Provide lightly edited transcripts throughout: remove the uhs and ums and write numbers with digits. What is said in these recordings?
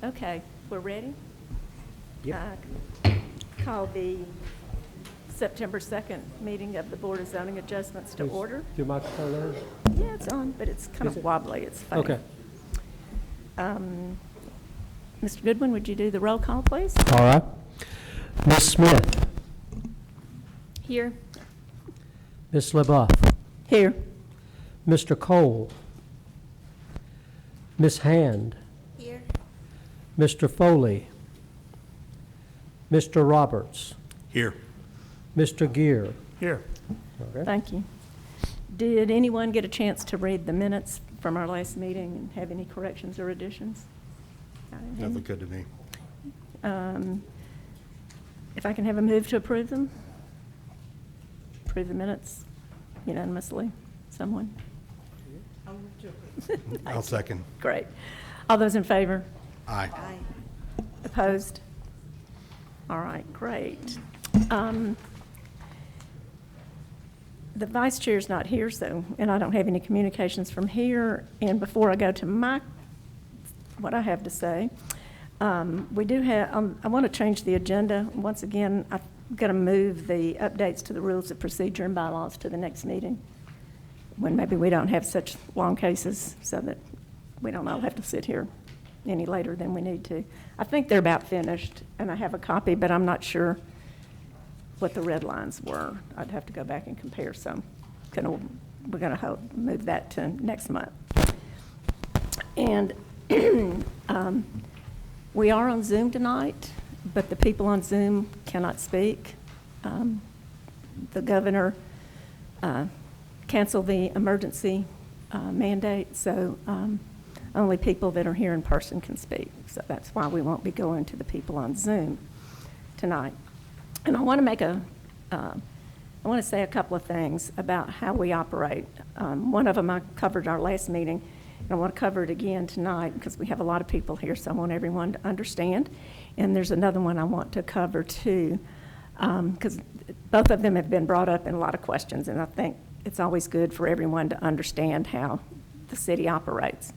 Okay, we're ready? Yep. Call the September 2nd meeting of the Board of Zoning Adjustments to order. Your microphone on? Yeah, it's on, but it's kind Is of it? wobbly. It's funny. Okay. Mr. Goodwin, would you do the roll call, please? All right. Ms. Smith. Here. Ms. LeBoeuf. Here. Mr. Cole. Ms. Hand. Here. Mr. Foley. Mr. Roberts. Here. Mr. Gear. Here. Okay. Thank you. Did anyone get a chance to read the minutes from our last meeting and have any corrections or additions? That looked good to me. If I can have a move to approve them? Approve the minutes unanimously? Someone? I'll second. Great. All those in favor? Aye. Opposed? All right, great. The vice chair's not here, so, and I don't have any communications from here. And before I go to what I have to say, we do have, I want to change the agenda. Once again, I'm going to move the updates to the rules of procedure and bylaws to the next meeting, when maybe we don't have such long cases, so that we don't all have to sit here any later than we need to. I think they're about finished, and I have a copy, but I'm not sure what the red lines were. I'd have to go back and compare some. We're going to move that to next month. And we are on Zoom tonight, but the people on Zoom cannot speak. The governor canceled the emergency mandate, so only people that are here in person can speak. So that's why we won't be going to the people on Zoom tonight. And I want to say a couple of things about how we operate. One of them I covered in our last meeting, and I want to cover it again tonight because we have a lot of people here, so I want everyone to understand. And there's another one I want to cover too, because both of them have been brought up in a lot of questions, and I think it's always good for everyone to understand how the city operates.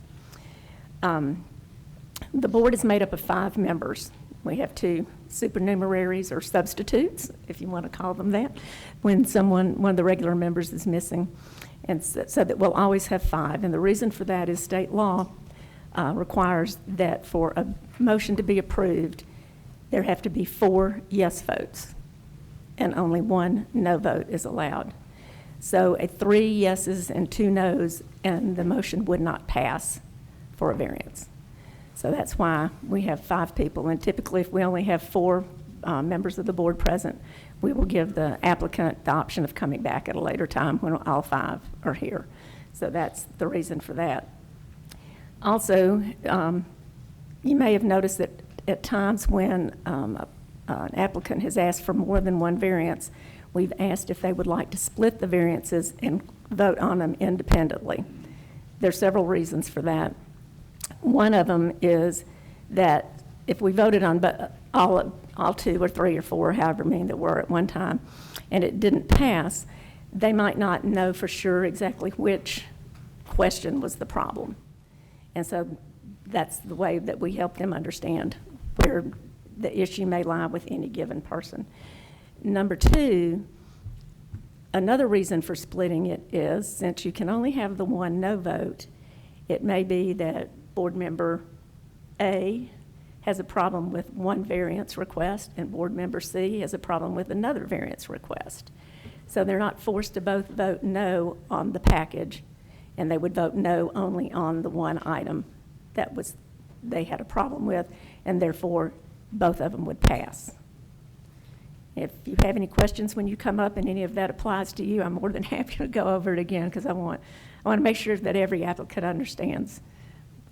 The board is made up of 5 members. We have 2 supernumeraries or substitutes, if you want to call them that, when one of the regular members is missing. And so that we'll always have 5. And the reason for that is state law requires that for a motion to be approved, there have to be 4 yes votes, and only 1 no vote is allowed. So 3 yeses and 2 noes, and the motion would not pass for a variance. So that's why we have 5 people, and typically if we only have 4 members of the board present, we will give the applicant the option of coming back at a later time when all 5 are here. So that's the reason for that. Also, you may have noticed that at times when an applicant has asked for more than 1 variance, we've asked if they would like to split the variances and vote on them independently. There are several reasons for that. One of them is that if we voted on all 2 or 3 or 4, however many there were at one time, and it didn't pass, they might not know for sure exactly which question was the problem. And so that's the way that we help them understand where the issue may lie with any given person. Number 2, another reason for splitting it is, since you can only have the 1 no vote, it may be that board member A has a problem with 1 variance request, and board member C has a problem with another variance request. So they're not forced to both vote no on the package, and they would vote no only on the 1 item that they had a problem with, and therefore both of them would pass. If you have any questions when you come up and any of that applies to you, I'm more than happy to go over it again, because I want to make sure that every applicant understands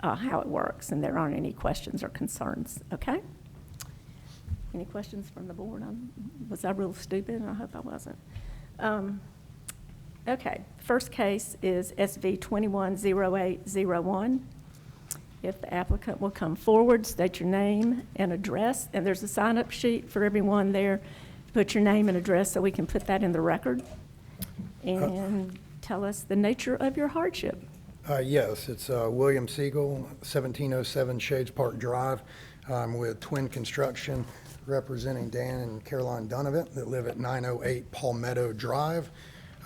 how it works and there aren't any questions or concerns. Okay? Any questions from the board? Was I real stupid? I hope I wasn't. Okay, first case is SV 210801. If the applicant will come forward, state your name and address, and there's a sign-up sheet for everyone there. Put your name and address so we can put that in the record, and tell us the nature of your hardship. Yes, it's William Siegel, 1707 Shades Park Drive. I'm with Twin Construction, representing Dan and Caroline Donovan that live at 908 Palmetto Drive.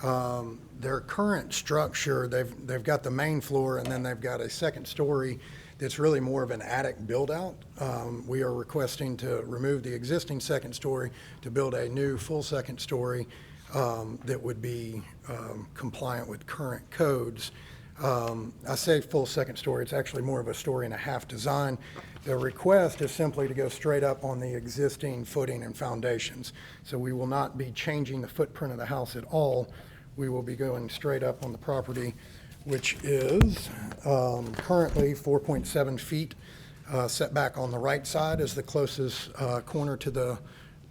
Their current structure, they've got the main floor, and then they've got a second story that's really more of an attic build-out. We are requesting to remove the existing second story to build a new full second story that would be compliant with current codes. I say full second story, it's actually more of a story and a half design. The request is simply to go straight up on the existing footing and foundations. So we will not be changing the footprint of the house at all. We will be going straight up on the property, which is currently 4.7 feet. Setback on the right side is the closest corner to the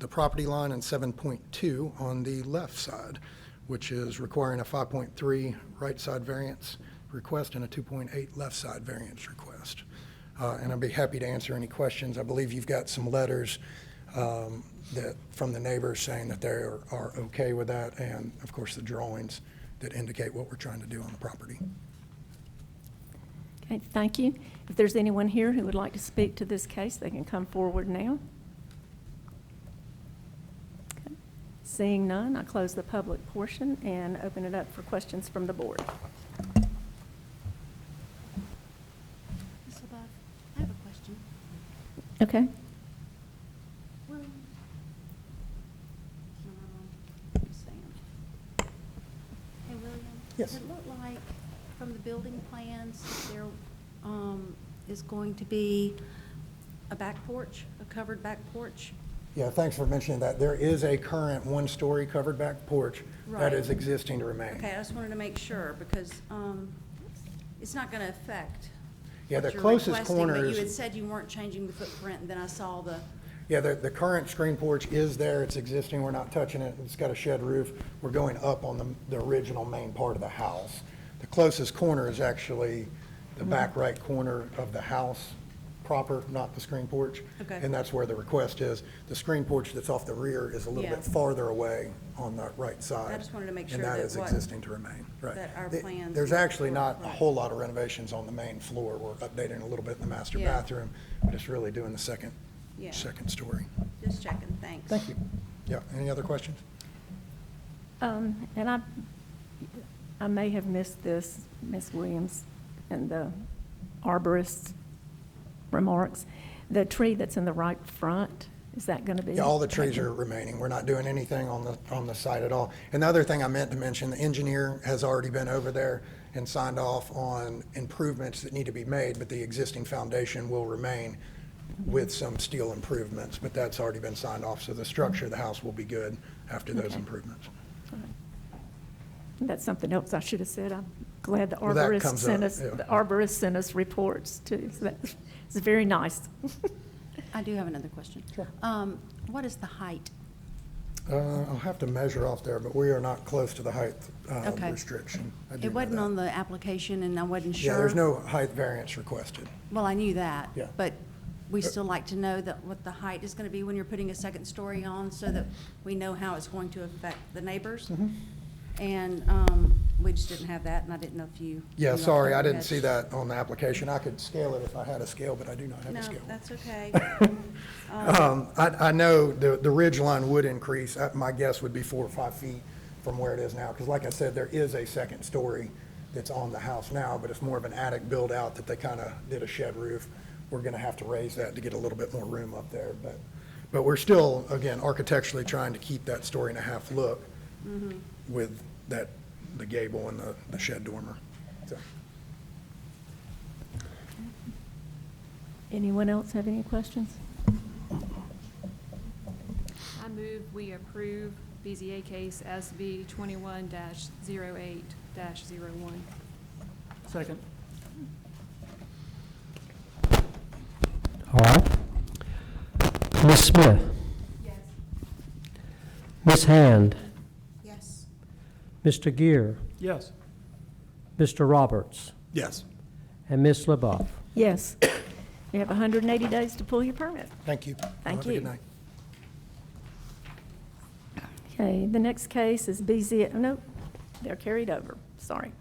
property line, and 7.2 on the left side, which is requiring a 5.3 right side variance request and a 2.8 left side variance request. And I'd be happy to answer any questions. I believe you've got some letters from the neighbors saying that they are okay with that, and of course the drawings that indicate what we're trying to do on the property. Okay, thank you. If there's anyone here who would like to speak to this case, they can come forward now. Okay. Seeing none, I close the public portion and open it up for questions from the board. Ms. LaBeouf, I have a question. Okay. William? Hey, William? Yes. Does it look like, from the building plans, that there is going to be a back porch, a covered back porch? Yeah, thanks for mentioning that. There is a current one-story covered back porch that Right. is existing to remain. Okay, I just wanted to make sure, because it's not going to affect Yeah, what the you're closest requesting, corner but is. you had said you weren't changing the footprint, and then I saw the, Yeah, the current screen porch is there, it's existing, we're not touching it, it's got a shed roof. We're going up on the original main part of the house. The closest corner is actually the back right corner of the house proper, not the screen porch. Okay. And that's where the request is. The screen porch that's off the rear is a little Yeah. bit farther away on the right side. I just wanted to make sure And that that is what- existing to remain, right. that our The- plans There's were- actually not a right. whole lot of renovations on the main floor. We're updating a little bit in the master Yeah. bathroom, but it's really doing the second Yeah. story. just checking, thanks. Thank you. Yeah, any other questions? And I may have missed this, Ms. Williams, and the arborist's remarks. The tree that's in the right front, is that going to be? Yeah, all the trees are remaining. We're not doing anything on the site at all. And the other thing I meant to mention, the engineer has already been over there and signed off on improvements that need to be made, but the existing foundation will remain with some steel improvements, but that's already been signed off, so the structure of the house will be good after those Okay. improvements. That's something else I should have said. I'm glad the Well, that arborist comes sent up, us, yeah. the arborist sent us reports too. So that's, it's very nice. I do have another question. Sure. What is the height? I'll have to measure off there, but we are not close to the height Okay. restriction. I do It know wasn't that. on the application, and I wasn't sure. Yeah, there's no height variance requested. Well, I knew that. Yeah. But we still like to know that what the height is going to be when you're putting a second story on, so that we know how it's going to affect the neighbors. Mm-hmm. And we just didn't have that, and I didn't know if you. Yeah, knew off sorry, the I top of your didn't head. see that on the application. I could scale it if I had a scale, but I do not have No, a scale. that's okay. I know the ridge line would increase. My guess would be 4 or 5 feet from where it is now, because like I said, there is a second story that's on the house now, but it's more of an attic build-out that they kind of did a shed roof. We're going to have to raise that to get a little bit more room up there, but we're still, again, architecturally trying to keep that story and a half look with the gable and the shed dormer. So, Anyone else have any questions? I move we approve BZA case SB 21-08-01. Second. All right. Ms. Smith? Yes. Ms. Hand? Yes. Mr. Gear? Yes. Mr. Roberts? Yes. And Ms. LaBeouf? Yes. You have 180 days to pull your permit. thank you. Thank Have a good you. night. Okay, the next case is BZ, no, they're carried over, sorry.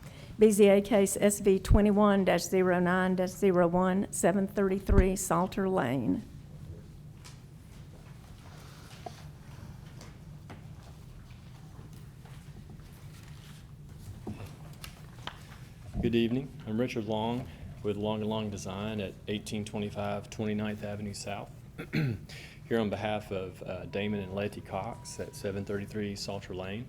BZA case SV 21-09-01, 733 Salter Lane. Good evening. I'm Richard Long with Long and Long Design at 1825 29th Avenue South. Here on behalf of Damon and Letty Cox at 733 Salter Lane.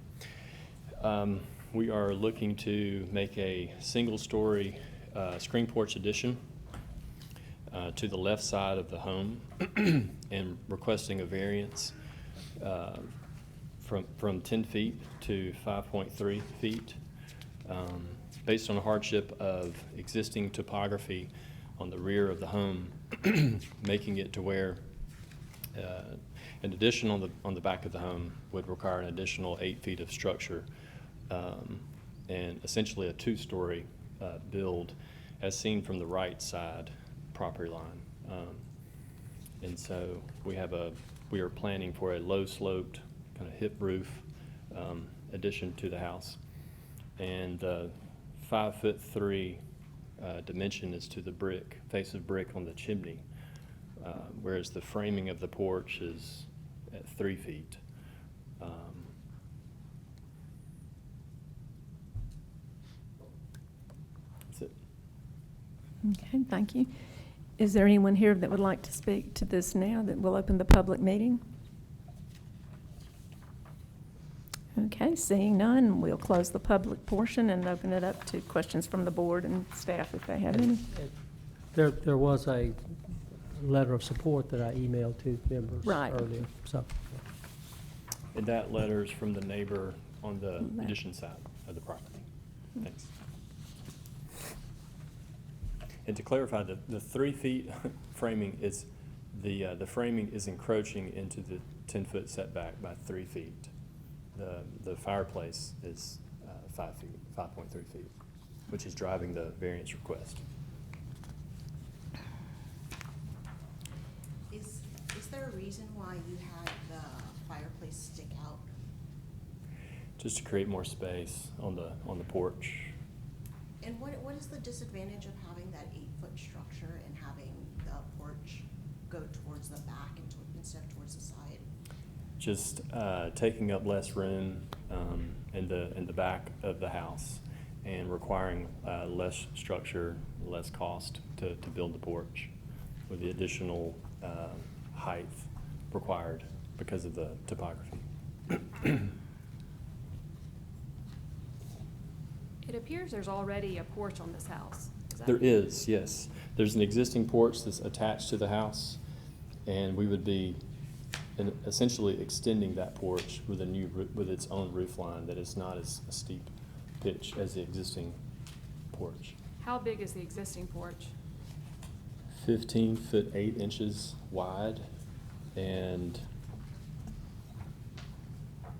We are looking to make a single-story screen porch addition to the left side of the home and requesting a variance from 10 feet to 5.3 feet. Based on the hardship of existing topography on the rear of the home, making it to where an addition on the back of the home would require an additional 8 feet of structure, and essentially a two-story build as seen from the right side property line. And so we are planning for a low-sloped kind of hip roof addition to the house. And 5'3" dimension is to the brick, face of brick on the chimney, whereas the framing of the porch is at 3 feet. That's it. Okay, thank you. Is there anyone here that would like to speak to this now that will open the public meeting? Okay, seeing none, we'll close the public portion and open it up to questions from the board and staff if they have any. There was a letter of support that I emailed to members Right. earlier, so. And that letter is from the neighbor on the Left. addition side of the property. Thanks. And to clarify, the 3 feet framing is, the framing is encroaching into the 10-foot setback by 3 feet. The fireplace is 5 feet, 5.3 feet, which is driving the variance request. Is there a reason why you had the fireplace stick out? Just to create more space on the porch. And what is the disadvantage of having that 8-foot structure and having the porch go towards the back instead of towards the side? Just taking up less room in the back of the house and requiring less structure, less cost to build the porch with the additional height required because of the topography. It appears there's already a porch on this house. Is that- There is, yes. There's an existing porch that's attached to the house, and we would be essentially extending that porch with with its own roof line that is not as steep pitch as the existing porch. How big is the existing porch? 15 foot 8 inches wide and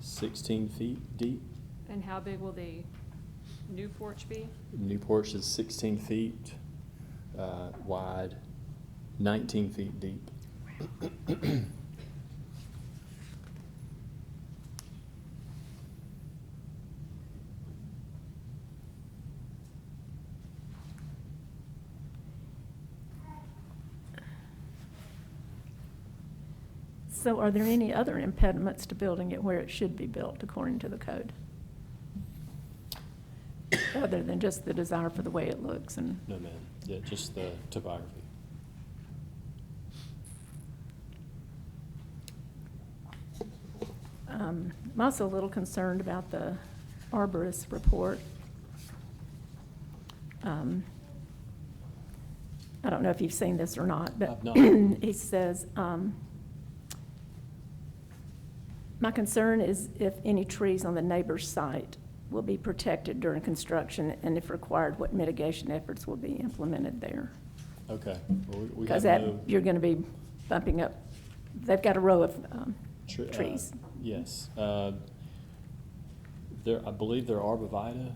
16 feet deep. And how big will the new porch be? New porch is 16 feet wide, 19 feet deep. So are there any other impediments to building it where it should be built according to the code? Other than just the desire for the way it looks and, No, ma'am. Yeah, just the topography. I'm also a little concerned about the arborist report. I don't know if you've seen this or not, but I've not. he says, my concern is if any trees on the neighbor's site will be protected during construction, and if required, what mitigation efforts will be implemented there. Okay. Well, we Because have that, no you're going to be bumping up, they've got a row of trees. Yes. I believe they're arborvitae,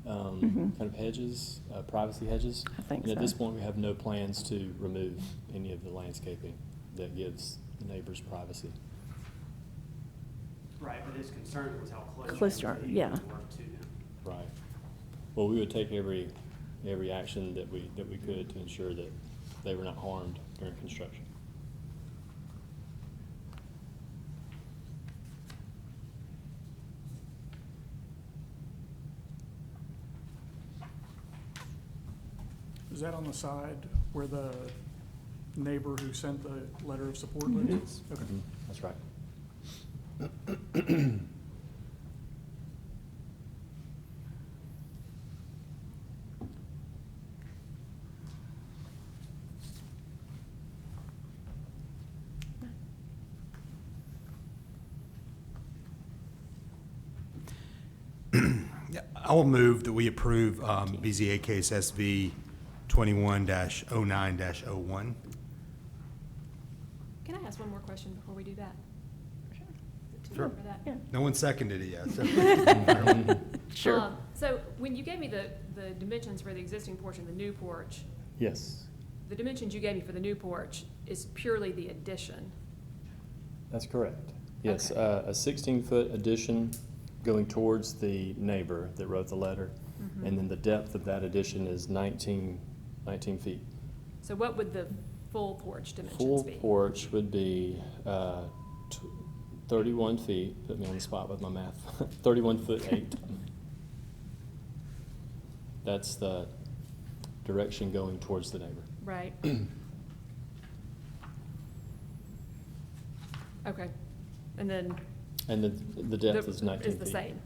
Mhm. kind of hedges, privacy hedges. I think And at this so. point, we have no plans to remove any of the landscaping that gives the neighbors privacy. Right, but his concern was how close. Close you to- would be yeah. to work to him. Right. Well, we would take every action that we could to ensure that they were not harmed during construction. Is that on the side where the neighbor who sent the letter of support lives? Okay. That's right. Yeah, I will move that we approve BZA case SV 21-09-01. Can I ask one more question before we do that? Sure. For that? Yeah. No one seconded it yet. So. Sure. So when you gave me the dimensions for the existing porch and the new porch, Yes, the dimensions you gave me for the new porch is purely the addition. that's correct. Yes, Okay. a 16-foot addition going towards the neighbor that wrote the letter. And then the depth of that addition is 19 feet. So what would the full porch dimensions Full be? porch would be 31 feet, put me on the spot with my math, 31'8". That's the direction going towards the neighbor. Right. Okay. And then And the depth is 19 feet. is the same.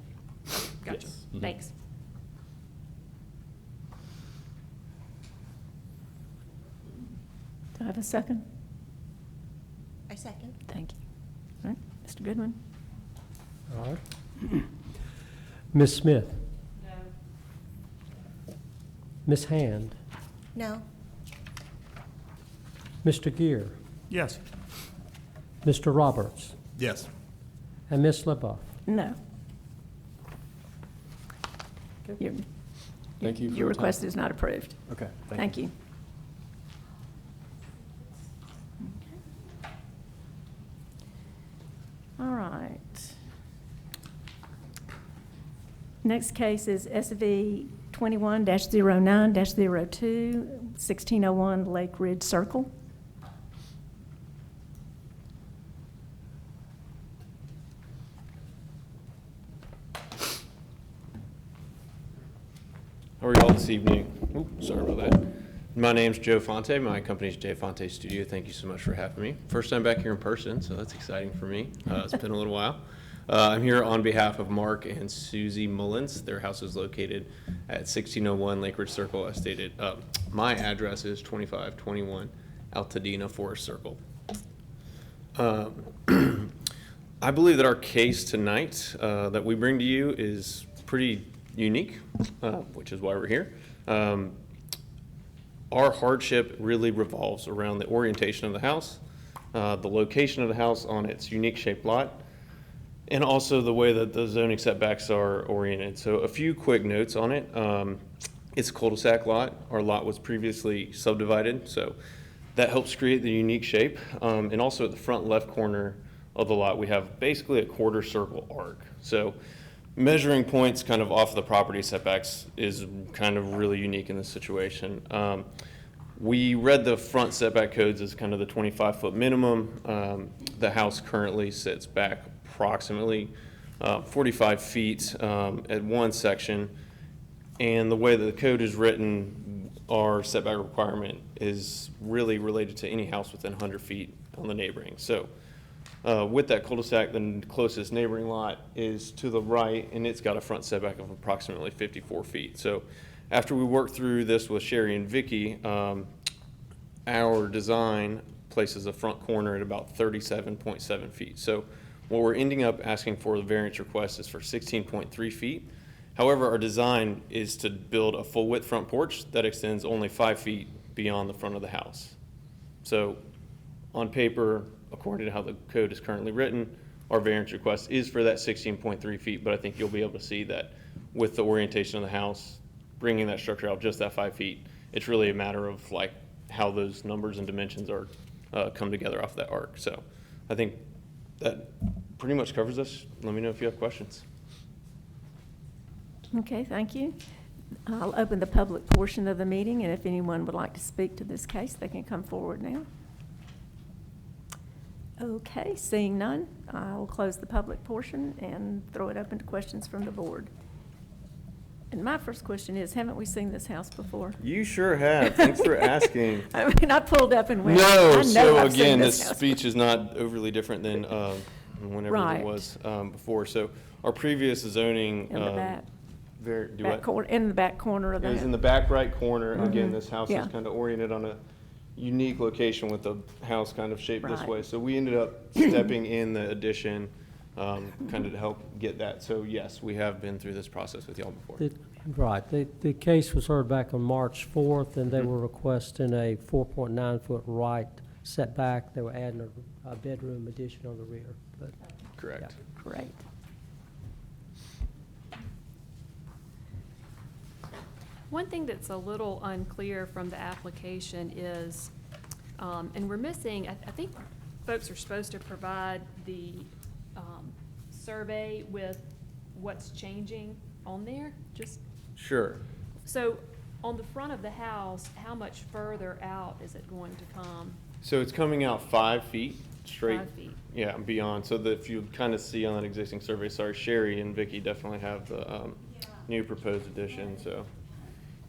Gotcha. Yes. Mhm. Thanks. Do I have a second? I second. Thank you. All right, Mr. Goodwin? All right. Ms. Smith? No. Ms. Hand? No. Mr. Gear? Yes. Mr. Roberts? Yes. And Ms. LeBeouf? No. Your- Thank you for Your your request time. is not approved. Okay, Thank you. All right. Next case is SV 21-09-02, 1601 Lake Ridge Circle. How are y'all this evening? Oops, sorry about that. My name's Joe Fonte. My company's J Fonte Studio. Thank you so much for having me. First time back here in person, so that's exciting for me. It's been a little while. I'm here on behalf of Mark and Susie Mullins. Their house is located at 1601 Lake Ridge Circle, as stated. My address is 2521 Altadena Forest Circle. I believe that our case tonight that we bring to you is pretty unique, which is why we're here. Our hardship really revolves around the orientation of the house, the location of the house on its unique shaped lot, and also the way that the zoning setbacks are oriented. So a few quick notes on it. It's a cul-de-sac lot. Our lot was previously subdivided, so that helps create the unique shape. And also at the front left corner of the lot, we have basically a quarter circle arc. So measuring points kind of off the property setbacks is kind of really unique in this situation. We read the front setback codes as kind of the 25-foot minimum. The house currently sits back approximately 45 feet at one section. And the way that the code is written, our setback requirement is really related to any house within 100 feet on the neighboring. So with that cul-de-sac, the closest neighboring lot is to the right, and it's got a front setback of approximately 54 feet. So after we worked through this with Sherry and Vicky, our design places a front corner at about 37.7 feet. So what we're ending up asking for the variance request is for 16.3 feet. However, our design is to build a full width front porch that extends only 5 feet beyond the front of the house. So on paper, according to how the code is currently written, our variance request is for that 16.3 feet, but I think you'll be able to see that with the orientation of the house, bringing that structure out just that 5 feet, it's really a matter of like how those numbers and dimensions are come together off that arc. So I think that pretty much covers this. Let me know if you have questions. Okay, thank you. I'll open the public portion of the meeting, and if anyone would like to speak to this case, they can come forward now. Okay, seeing none, I'll close the public portion and throw it open to questions from the board. And my first question is, haven't we seen this house before? You sure have. Thanks for asking. I mean, I pulled up and went, I No, know so I've seen again, this this house speech is not overly different than whenever Right. it was before. So our previous zoning. In the back. Do back what? corner, in the back corner of the It was house. in the back right corner. Again, this house Yeah. is kind of oriented on a unique location with the house kind of shaped this Right. way. So we ended up stepping in the addition, kind of to help get that. So yes, we have been through this process with y'all before. Right, the case was heard back on March 4th, and they were requesting a 4.9-foot right setback. They were adding a bedroom addition on the rear, but. Correct. Great. One thing that's a little unclear from the application is, and we're missing, I think folks are supposed to provide the survey with what's changing on there, just, Sure. so on the front of the house, how much further out is it going to come? So it's coming out 5 feet straight. 5 feet. Yeah, and beyond. So that if you kind of see on that existing survey, sorry, Sherry and Vicky definitely have the new proposed addition. So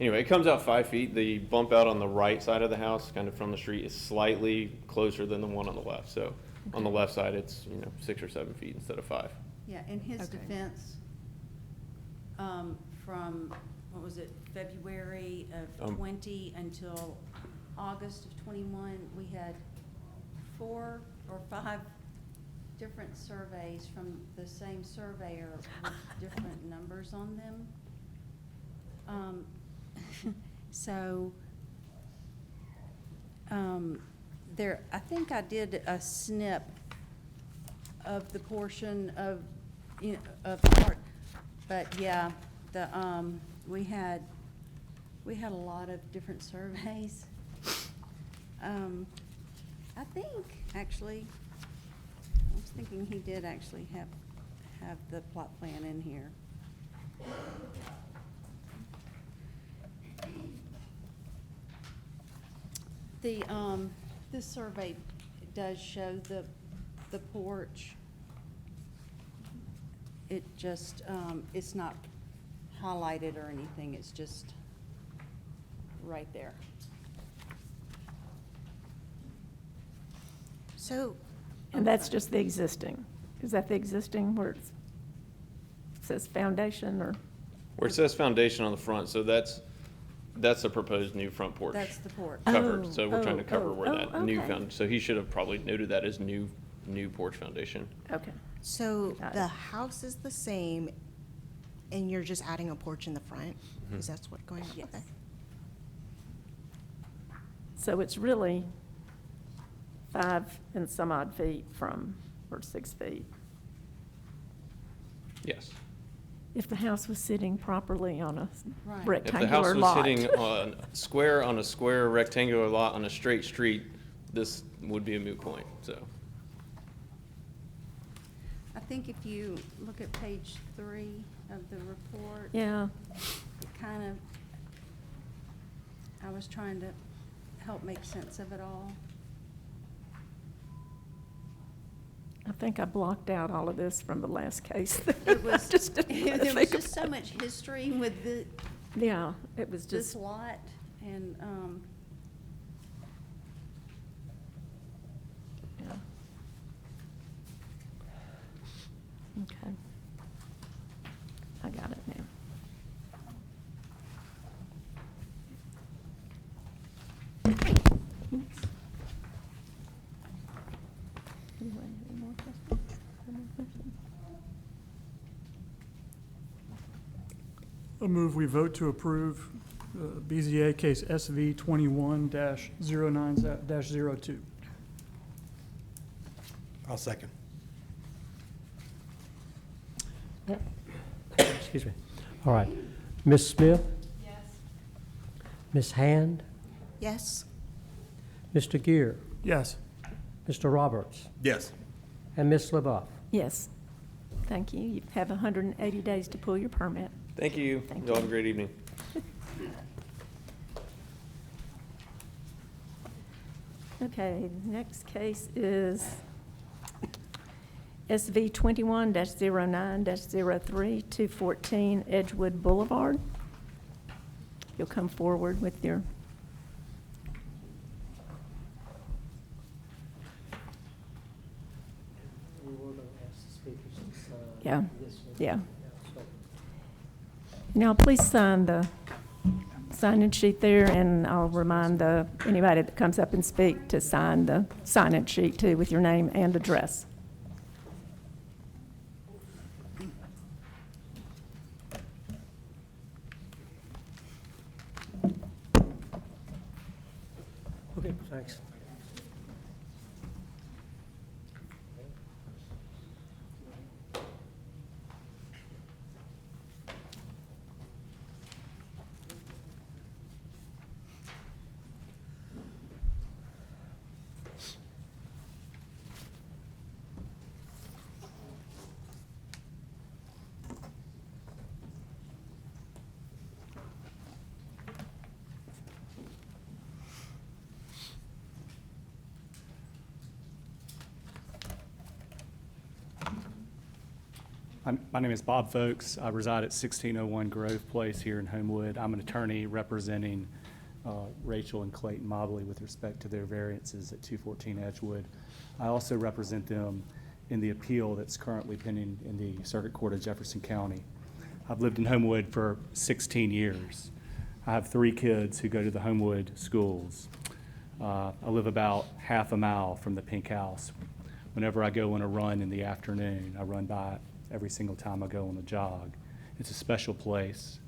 anyway, it comes out 5 feet. The bump out on the right side of the house, kind of from the street, is slightly closer than the one on the left. So on the left side, it's 6 or 7 feet instead of 5. Yeah, in his Okay. defense, from, what was it, February of 20 until August of 21, we had 4 or 5 different surveys from the same surveyor with different numbers on them. So, there, I think I did a snip of the portion of, of the part, but yeah, the, we had a lot of different surveys. I think, actually, I was thinking he did actually have the plot plan in here. The, this survey does show the porch. It just, it's not highlighted or anything, it's just right there. So, And that's just the existing. Is that the existing where it says foundation or? Where it says foundation on the front, so that's a proposed new front porch. That's the porch. Covered, Oh, so we're trying to cover oh, where oh, that new okay. so he should have probably noted that as new porch foundation. Okay. so Got the it. house is the same, and you're just adding a porch in the front? Is that what's going on? Yes. Okay. So it's really 5 and some odd feet from, or 6 feet. Yes. If the house was sitting properly on a Right. If the rectangular house was lot. sitting on a square rectangular lot on a straight street, this would be a moot point, so. I think if you look at page 3 of the report. Yeah, It kind of, I was trying to help make sense of it all. I think I blocked out all of this from the last case. It was, Just didn't there was think just so about much history with Yeah, it was this just, lot, and, yeah. Okay. I got it now. Oops. Anyway, any more questions? Any more questions? I move we vote to approve BZA case SV 21-09-02. I'll second. Excuse me. All right. Ms. Smith? Yes. Ms. Hand? Yes? Mr. Gear? Yes. Mr. Roberts? Yes. And Ms. LeBoeuf? Yes. Thank you. You have 180 days to pull your permit. Thank you. Thank Y'all have you. a great evening. Okay, the next case is SV 21-09-03, 214 Edgewood Boulevard. You'll come forward with your, We were going to ask the speakers to sign Yeah, this one. yeah. So, Now, please sign the sign-in sheet there, and I'll remind anybody that comes up and speak to sign the sign-in sheet too with your name and address. Okay, thanks. My name is Bob Folks. I reside at 1601 Grove Place here in Homewood. I'm an attorney representing Rachel and Clayton Mobley with respect to their variances at 214 Edgewood. I also represent them in the appeal that's currently pending in the Circuit Court of Jefferson County. I've lived in Homewood for 16 years. I have 3 kids who go to the Homewood schools. I live about half a mile from the Pink House. Whenever I go on a run in the afternoon, I run by it every single time I go on a jog. It's a special place.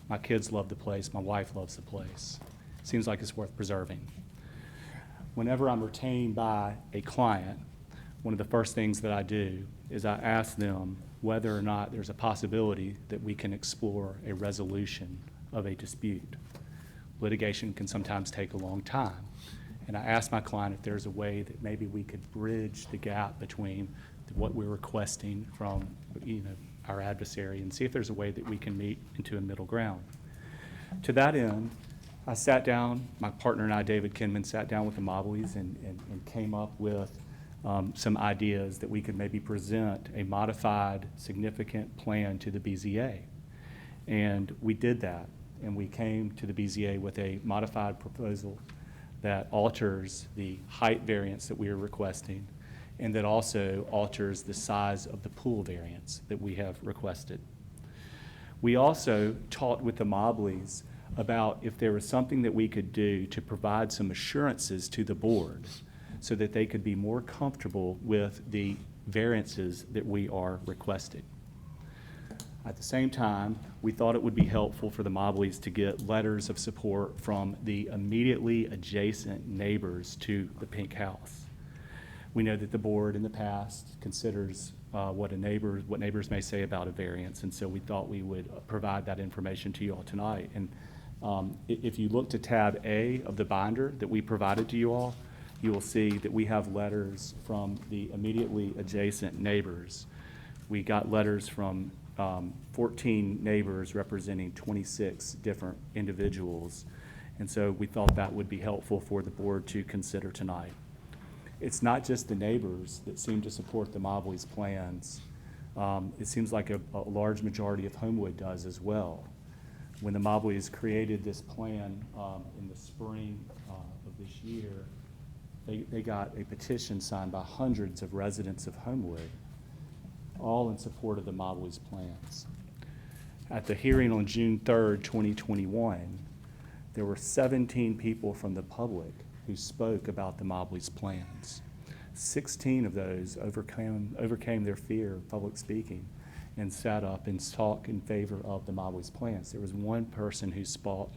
My kids love the place. My wife loves the place. Seems like it's worth preserving. Whenever I'm retained by a client, one of the first things that I do is I ask them whether or not there's a possibility that we can explore a resolution of a dispute. Litigation can sometimes take a long time. And I ask my client if there's a way that maybe we could bridge the gap between what we're requesting from, our adversary, and see if there's a way that we can meet into a middle ground. To that end, I sat down, my partner and I, David Kinman, sat down with the Mobleys and came up with some ideas that we could maybe present a modified, significant plan to the BZA. And we did that, and we came to the BZA with a modified proposal that alters the height variance that we are requesting, and that also alters the size of the pool variance that we have requested. We also talked with the Mobleys about if there was something that we could do to provide some assurances to the board so that they could be more comfortable with the variances that we are requesting. At the same time, we thought it would be helpful for the Mobleys to get letters of support from the immediately adjacent neighbors to the Pink House. We know that the board in the past considers what neighbors may say about a variance, and so we thought we would provide that information to you all tonight. And if you look to tab A of the binder that we provided to you all, you will see that we have letters from the immediately adjacent neighbors. We got letters from 14 neighbors representing 26 different individuals, and so we thought that would be helpful for the board to consider tonight. It's not just the neighbors that seem to support the Mobleys' plans. It seems like a large majority of Homewood does as well. When the Mobleys created this plan in the spring of this year, they got a petition signed by hundreds of residents of Homewood, all in support of the Mobleys' plans. At the hearing on June 3rd, 2021, there were 17 people from the public who spoke about the Mobleys' plans. 16 of those overcame their fear of public speaking and sat up and talked in favor of the Mobleys' plans. There was one person who spoke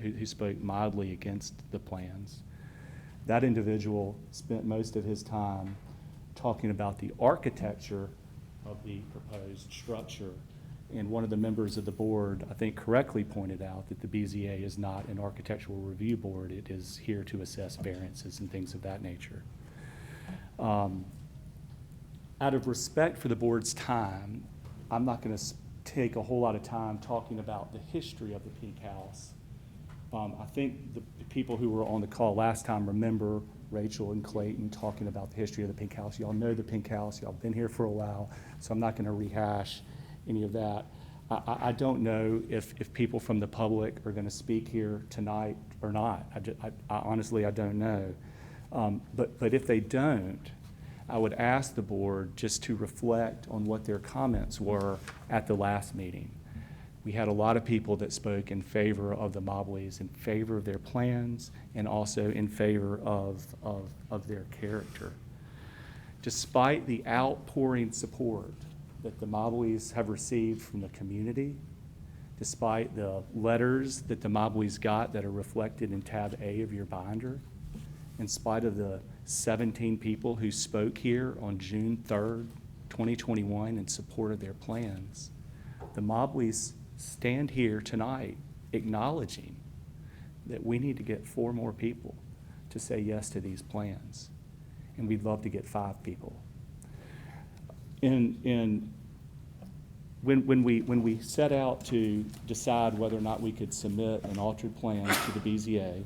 mildly against the plans. That individual spent most of his time talking about the architecture of the proposed structure. And one of the members of the board, I think, correctly pointed out that the BZA is not an architectural review board. It is here to assess variances and things of that nature. Out of respect for the board's time, I'm not going to take a whole lot of time talking about the history of the Pink House I think the people who were on the call last time remember Rachel and Clayton talking about the history of the Pink House. Y'all know the Pink House, y'all been here for a while, so I'm not gonna rehash any of that. I don't know if people from the public are gonna speak here tonight or not. I honestly, I don't know. But if they don't, I would ask the board just to reflect on what their comments were at the last meeting. We had a lot of people that spoke in favor of the Mobleys, in favor of their plans, and also in favor of their character. Despite the outpouring support that the Mobleys have received from the community, despite the letters that the Mobleys got that are reflected in tab A of your binder, in spite of the 17 people who spoke here on June 3rd, 2021 in support of their plans, the Mobleys stand here tonight acknowledging that we need to get 4 more people to say yes to these plans. And we'd love to get 5 people. When we set out to decide whether or not we could submit an altered plan to the BZA,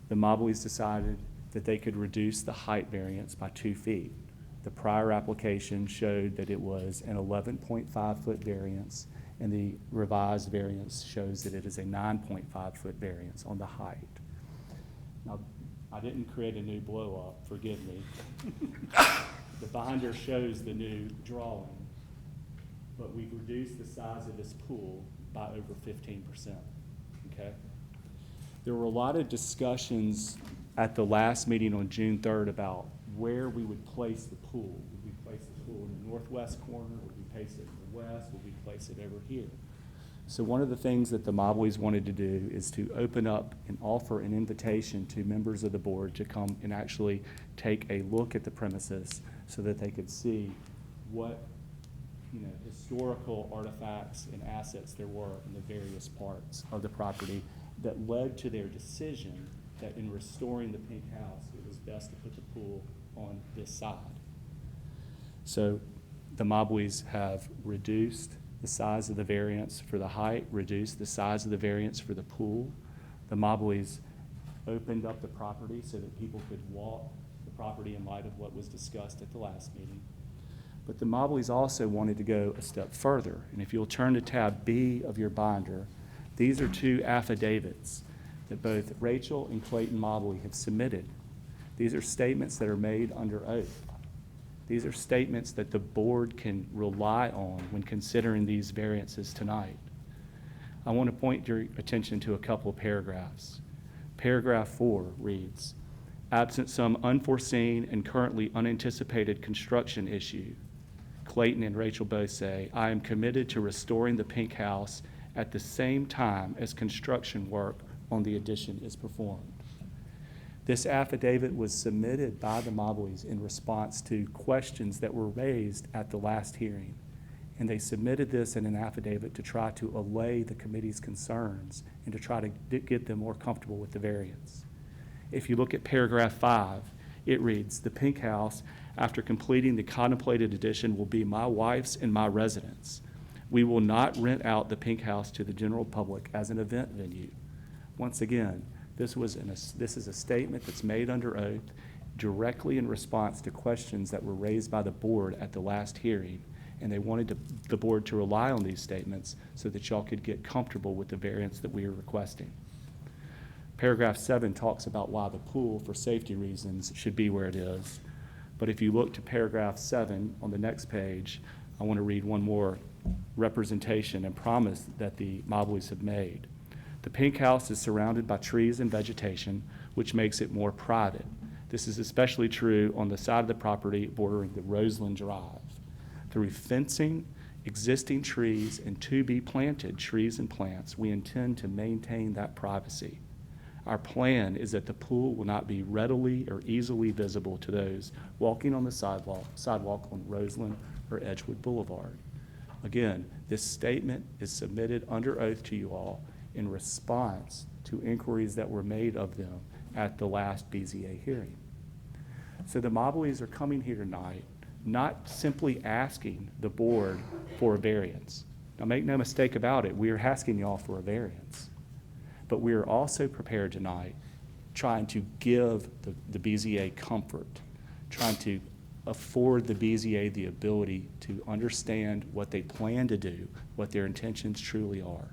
the Mobleys decided that they could reduce the height variance by 2 feet. The prior application showed that it was an 11.5-foot variance, and the revised variance shows that it is a 9.5-foot variance on the height. Now, I didn't create a new blow-up, forgive me. The binder shows the new drawing, but we've reduced the size of this pool by over 15%, okay? There were a lot of discussions at the last meeting on June 3rd about where we would place the pool. Would we place the pool in the northwest corner? Would we place it in the west? Would we place it over here? So one of the things that the Mobleys wanted to do is to open up and offer an invitation to members of the board to come and actually take a look at the premises so that they could see what, you know, historical artifacts and assets there were in the various parts of the property that led to their decision that in restoring the Pink House, it was best to put the pool on this side. So the Mobleys have reduced the size of the variance for the height, reduced the size of the variance for the pool. The Mobleys opened up the property so that people could walk the property in light of what was discussed at the last meeting. But the Mobleys also wanted to go a step further. And if you'll turn to tab B of your binder, these are 2 affidavits that both Rachel and Clayton Mobley have submitted. These are statements that are made under oath. These are statements that the board can rely on when considering these variances tonight. I want to point your attention to a couple of paragraphs. Paragraph 4 reads, absent some unforeseen and currently unanticipated construction issue, Clayton and Rachel both say, I am committed to restoring the Pink House at the same time as construction work on the addition is performed. This affidavit was submitted by the Mobleys in response to questions that were raised at the last hearing. And they submitted this in an affidavit to try to allay the committee's concerns and to try to get them more comfortable with the variance. If you look at paragraph 5, it reads, the Pink House, after completing the contemplated addition, will be my wife's and my residence. We will not rent out the Pink House to the general public as an event venue. Once again, this is a statement that's made under oath directly in response to questions that were raised by the board at the last hearing, and they wanted the board to rely on these statements so that y'all could get comfortable with the variance that we are requesting. Paragraph 7 talks about why the pool, for safety reasons, should be where it is. But if you look to paragraph 7 on the next page, I want to read one more representation and promise that the Mobleys have made. The Pink House is surrounded by trees and vegetation, which makes it more private. This is especially true on the side of the property bordering the Roseland Drive. Through fencing, existing trees, and to-be-planted trees and plants, we intend to maintain that privacy. Our plan is that the pool will not be readily or easily visible to those walking on the sidewalk on Roseland or Edgewood Boulevard. Again, this statement is submitted under oath to you all in response to inquiries that were made of them at the last BZA hearing. So the Mobleys are coming here tonight, not simply asking the board for a variance. Now make no mistake about it, we are asking y'all for a variance. But we are also prepared tonight, trying to give the BZA comfort, trying to afford the BZA the ability to understand what they plan to do, what their intentions truly are,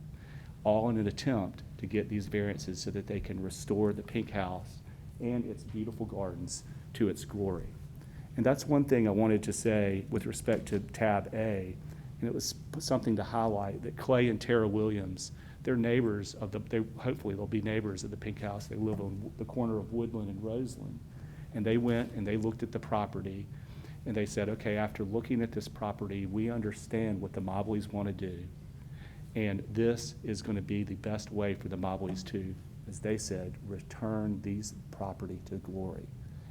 all in an attempt to get these variances so that they can restore the Pink House and its beautiful gardens to its glory. And that's one thing I wanted to say with respect to tab A, and it was something to highlight, that Clay and Tara Williams, they're neighbors of hopefully they'll be neighbors of the Pink House. They live on the corner of Woodland and Roseland. And they went and they looked at the property and they said, okay, after looking at this property, we understand what the Mobleys want to do. And this is going to be the best way for the Mobleys to, as they said, return these property to glory.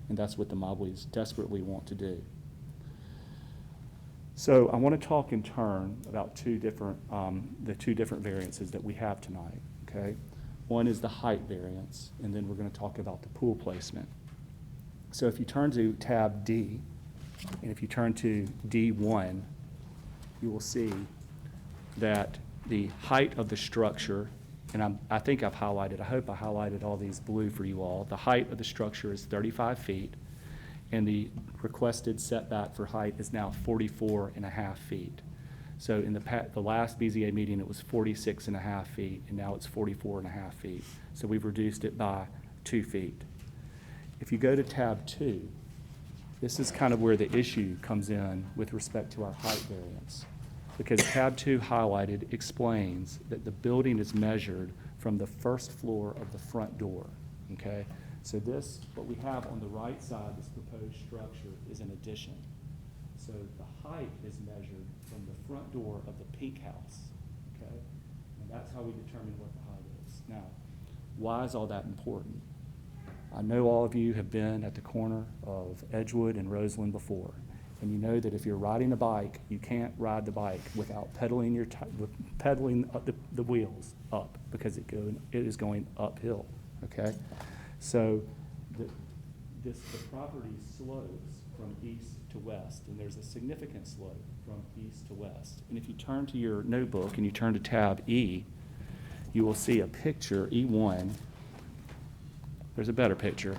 And that's what the Mobleys desperately want to do. So I want to talk in turn about the two different variances that we have tonight, okay? One is the height variance, and then we're going to talk about the pool placement. So if you turn to tab D, and if you turn to D1, you will see that the height of the structure, and I think I've highlighted, I hope I highlighted all these blue for you all. The height of the structure is 35 feet, and the requested setback for height is now 44.5 feet. So in the last BZA meeting, it was 46.5 feet, and now it's 44.5 feet. So we've reduced it by 2 feet. If you go to tab 2, this is kind of where the issue comes in with respect to our height variance. Because tab 2 highlighted explains that the building is measured from the first floor of the front door, okay? So this, what we have on the right side, this proposed structure, is an addition. So the height is measured from the front door of the Pink House, okay? And that's how we determine what the height is. Now, why is all that important? I know all of you have been at the corner of Edgewood and Roseland before, and you know that if you're riding a bike, you can't ride the bike without pedaling the wheels up, because it is going uphill, okay? So the property slopes from east to west, and there's a significant slope from east to west. And if you turn to your notebook and you turn to tab E, you will see a picture, E1. There's a better picture,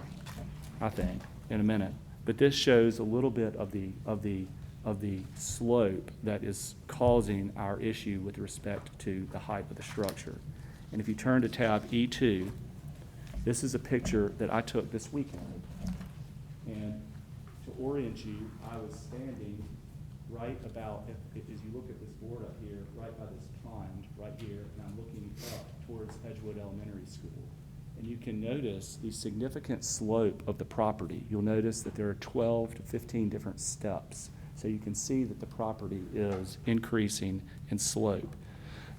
I think, in a minute. But this shows a little bit of the slope that is causing our issue with respect to the height of the structure. And if you turn to tab E2, this is a picture that I took this weekend. And to orient you, I was standing right about, as you look at this board up here, right by this pond right here, and I'm looking up towards Edgewood Elementary School. And you can notice the significant slope of the property. You'll notice that there are 12 to 15 different steps. So you can see that the property is increasing in slope.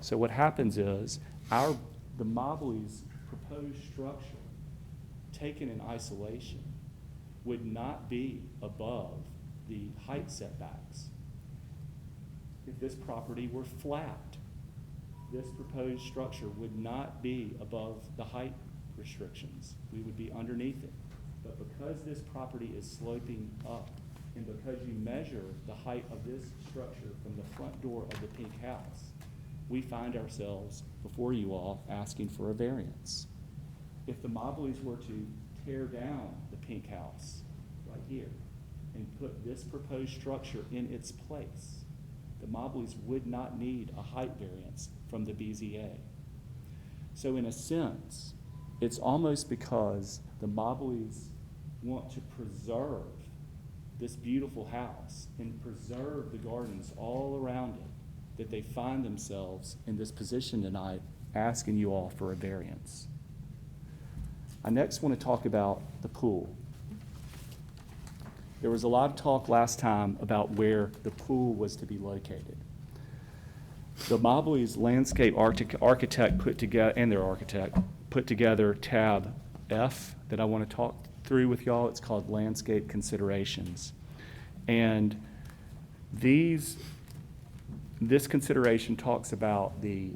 So what happens is the Mobley's proposed structure, taken in isolation, would not be above the height setbacks if this property were flat. This proposed structure would not be above the height restrictions. We would be underneath it. But because this property is sloping up, and because you measure the height of this structure from the front door of the Pink House, we find ourselves before you all asking for a variance. If the Mobleys were to tear down the Pink House right here and put this proposed structure in its place, the Mobleys would not need a height variance from the BZA. So in a sense, it's almost because the Mobleys want to preserve this beautiful house and preserve the gardens all around it that they find themselves in this position tonight asking you all for a variance. I next want to talk about the pool. There was a lot of talk last time about where the pool was to be located. The Mobley's landscape architect put together, and their architect, put together tab F that I want to talk through with y'all. It's called Landscape Considerations. And this consideration talks about the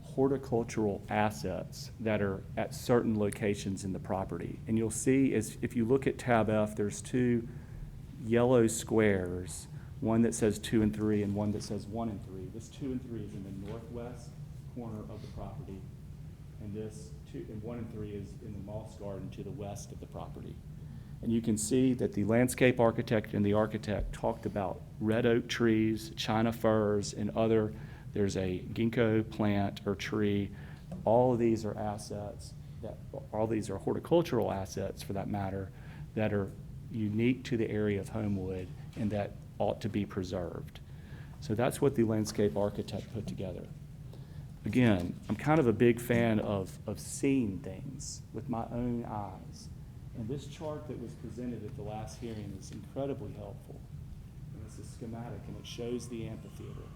horticultural assets that are at certain locations in the property. And you'll see, if you look at tab F, there's two yellow squares, one that says 2 and 3 and one that says 1 and 3. This 2 and 3 is in the northwest corner of the property. and and 1 and 3 is in the moss garden to the west of the property. And you can see that the landscape architect and the architect talked about red oak trees, China firs, and there's a ginkgo plant or tree. All of these are all these are horticultural assets for that matter, that are unique to the area of Homewood and that ought to be preserved. So that's what the landscape architect put together. Again, I'm kind of a big fan of seeing things with my own eyes. And this chart that was presented at the last hearing is incredibly helpful. And it's a schematic and it shows the amphitheater.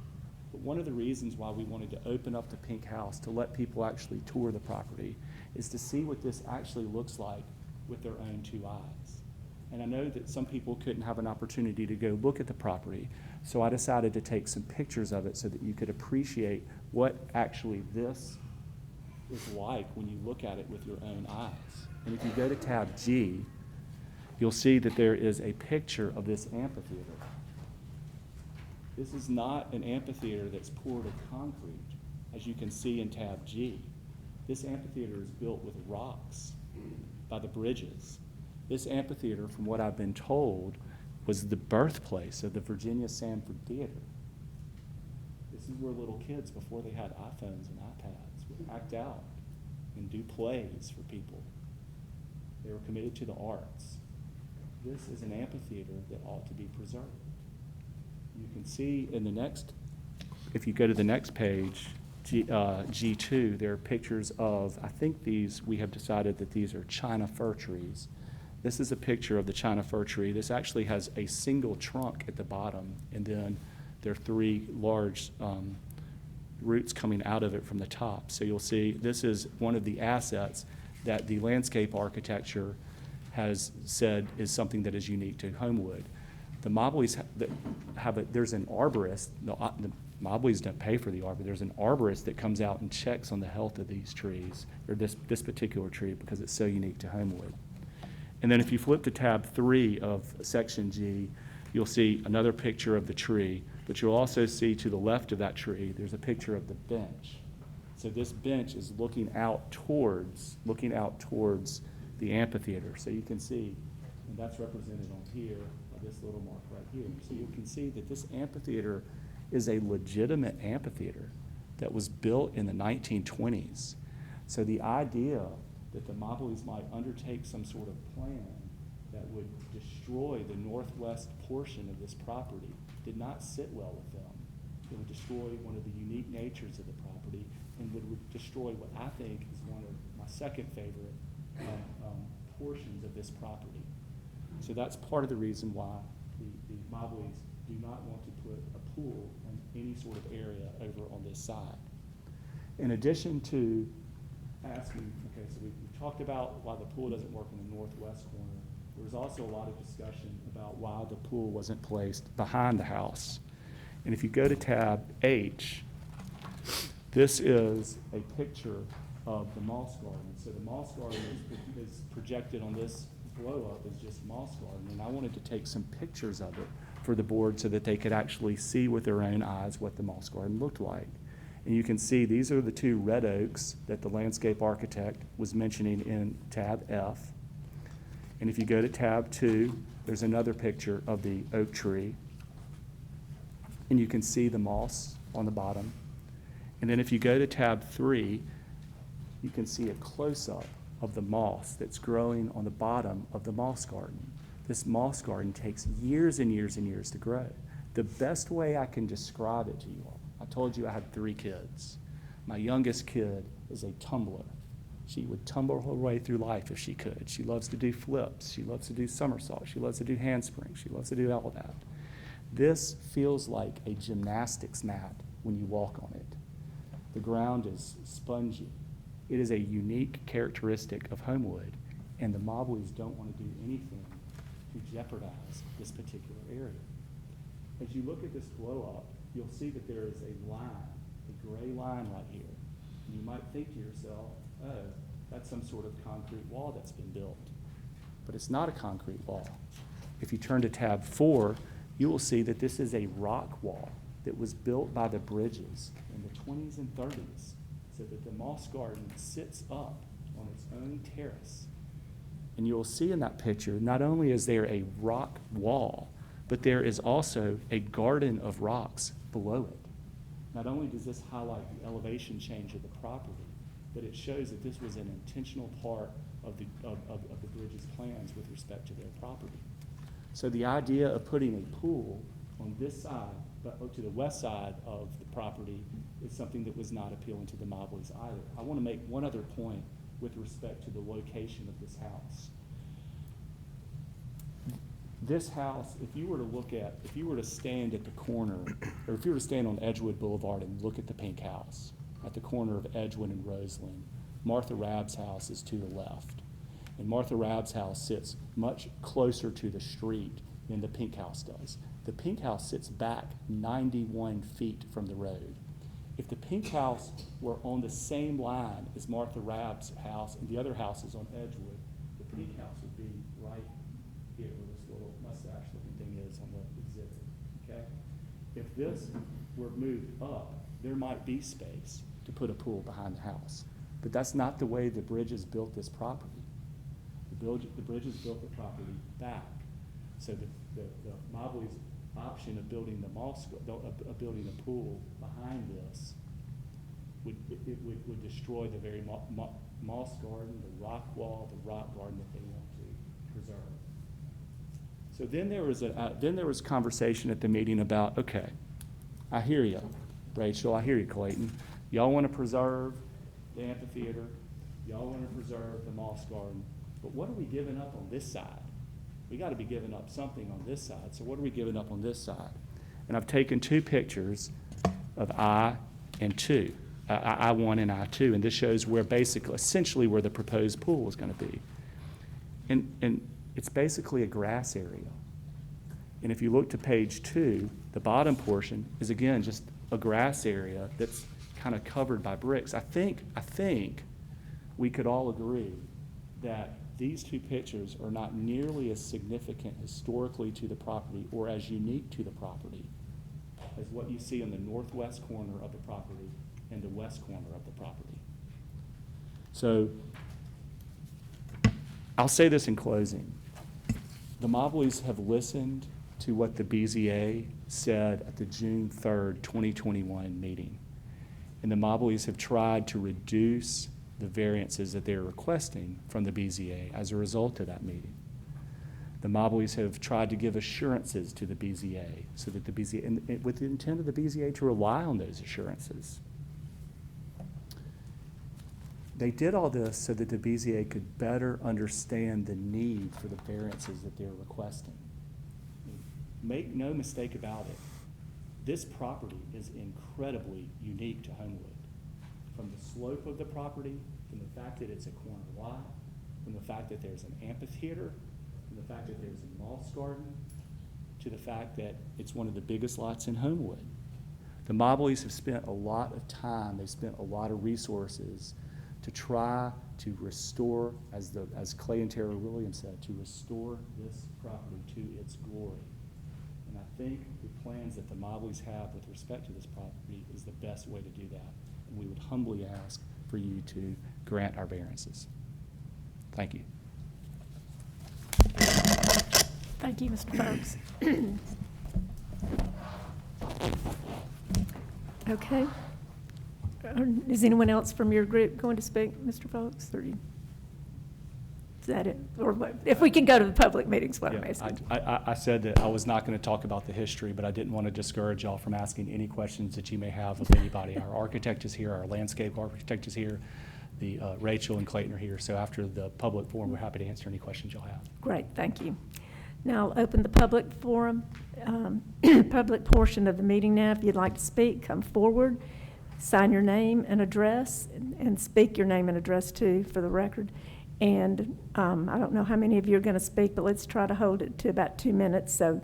But one of the reasons why we wanted to open up the pink house to let people actually tour the property is to see what this actually looks like with their own 2 eyes. And I know that some people couldn't have an opportunity to go look at the property, so I decided to take some pictures of it so that you could appreciate what actually this is like when you look at it with your own eyes. And if you go to tab G, you'll see that there is a picture of this amphitheater. This is not an amphitheater that's poured of concrete, as you can see in tab G. This amphitheater is built with rocks by the bridges. This amphitheater, from what I've been told, was the birthplace of the Virginia Sanford Theater. This is where little kids, before they had iPhones and iPads, would act out and do plays for people. They were committed to the arts. This is an amphitheater that ought to be preserved. You can see in the next, if you go to the next page, G2, there are pictures of, I think we have decided that these are China fir trees. This is a picture of the China fir tree. This actually has a single trunk at the bottom, and then there are 3 large roots coming out of it from the top. So you'll see this is one of the assets that the landscape architecture has said is something that is unique to Homewood. The Mobleys there's an arborist, the Mobleys don't pay for the arbor, there's an arborist that comes out and checks on the health of these trees, or this particular tree, because it's so unique to Homewood. And then if you flip to tab 3 of section G, you'll see another picture of the tree, but you'll also see to the left of that tree, there's a picture of the bench. So this bench is looking out towards the amphitheater. So you can see, and that's represented on here, by this little mark right here. So you can see that this amphitheater is a legitimate amphitheater that was built in the 1920s. So the idea that the Mobleys might undertake some sort of plan that would destroy the northwest portion of this property did not sit well with them. It would destroy one of the unique natures of the property and would destroy what I think is one of my second favorite portions of this property. So that's part of the reason why the Mobleys do not want to put a pool in any sort of area over on this side. In addition to asking, okay, so we talked about why the pool doesn't work in the northwest corner. There was also a lot of discussion about why the pool wasn't placed behind the house. And if you go to tab H, this is a picture of the moss garden. So the moss garden is projected on this blow-up as just moss garden, and I wanted to take some pictures of it for the board so that they could actually see with their own eyes what the moss garden looked like. And you can see these are the 2 red oaks that the landscape architect was mentioning in tab F. And if you go to tab 2, there's another picture of the oak tree. And you can see the moss on the bottom. And then if you go to tab 3, you can see a close-up of the moss that's growing on the bottom of the moss garden. This moss garden takes years and years and years to grow. The best way I can describe it to you all, I told you I had 3 kids. My youngest kid is a tumbler. She would tumble her way through life if she could. She loves to do flips. She loves to do somersaults. She loves to do handsprings. She loves to do all that. This feels like a gymnastics mat when you walk on it. The ground is spongy. It is a unique characteristic of Homewood, and the Mobleys don't want to do anything to jeopardize this particular area. As you look at this blow-up, you'll see that there is a line, a gray line right here. And you might think to yourself, oh, that's some sort of concrete wall that's been built. But it's not a concrete wall. If you turn to tab 4, you will see that this is a rock wall that was built by the bridges in the 20s and 30s. so that the moss garden sits up on its own terrace. And you will see in that picture, not only is there a rock wall, but there is also a garden of rocks below it. Not only does this highlight the elevation change of the property, but it shows that this was an intentional part of the bridge's plans with respect to their property. So the idea of putting a pool on this side, but to the west side of the property, is something that was not appealing to the Mobleys either. I want to make one other point with respect to the location of this house. This house, if you were to stand at the corner, or if you were to stand on Edgewood Boulevard and look at the pink house at the corner of Edgewood and Roseland, Martha Rabb's house is to the left. And Martha Rabb's house sits much closer to the street than the pink house does. The pink house sits back 91 feet from the road. If the pink house were on the same line as Martha Rabb's house and the other houses on Edgewood, the pink house would be right here where this little mustache looking thing is on the exhibit, okay? If this were moved up, there might be space to put a pool behind the house. But that's not the way the Bridges built this property. The Bridges built the property back. So the Mobleys' option of building building a pool behind this would destroy the very moss garden, the rock wall, the rock garden that they want to preserve. So then there was conversation at the meeting about, okay, I hear you, Rachel, I hear you, Clayton. Y'all want to preserve the amphitheater, y'all want to preserve the moss garden, but what are we giving up on this side? We got to be giving up something on this side. So what are we giving up on this side? And I've taken two pictures of I and II, I1 and I2, and this shows where essentially where the proposed pool is going to be. And it's basically a grass area. And if you look to page 2, the bottom portion is again just a grass area that's kind of covered by bricks. I think we could all agree that these two pictures are not nearly as significant historically to the property or as unique to the property as what you see in the northwest corner of the property and the west corner of the property. So I'll say this in closing. The Mobleys have listened to what the BZA said at the June 3rd, 2021 meeting. And the Mobleys have tried to reduce the variances that they're requesting from the BZA as a result of that meeting. The Mobleys have tried to give assurances to the BZA so that the BZA, and with the intent of the BZA to rely on those assurances. They did all this so that the BZA could better understand the need for the variances that they're requesting. Make no mistake about it, this property is incredibly unique to Homewood. From the slope of the property, from the fact that it's a corner lot, from the fact that there's an amphitheater, from the fact that there's a moss garden, to the fact that it's one of the biggest lots in Homewood. The Mobleys have spent a lot of time, they've spent a lot of resources to try to restore, as Clay and Tara Williams said, to restore this property to its glory. And I think the plans that the Mobleys have with respect to this property is the best way to do that. And we would humbly ask for you to grant our variances. Thank you. Thank you, Mr. Folks. Okay. Is anyone else from your group going to speak, Mr. Folks? Or is that it? Or what? If we can go to the public meetings, what I'm asking. I said that I was not going to talk about the history, but I didn't want to discourage y'all from asking any questions that you may have of anybody. Our architect is here, our landscape architect is here, the Rachel and Clayton are here. So after the public forum, we're happy to answer any questions y'all have. Great, thank you. Now I'll open the public forum, public portion of the meeting now. If you'd like to speak, come forward, sign your name and address, and speak your name and address too for the record. And I don't know how many of you are going to speak, but let's try to hold it to about 2 minutes. So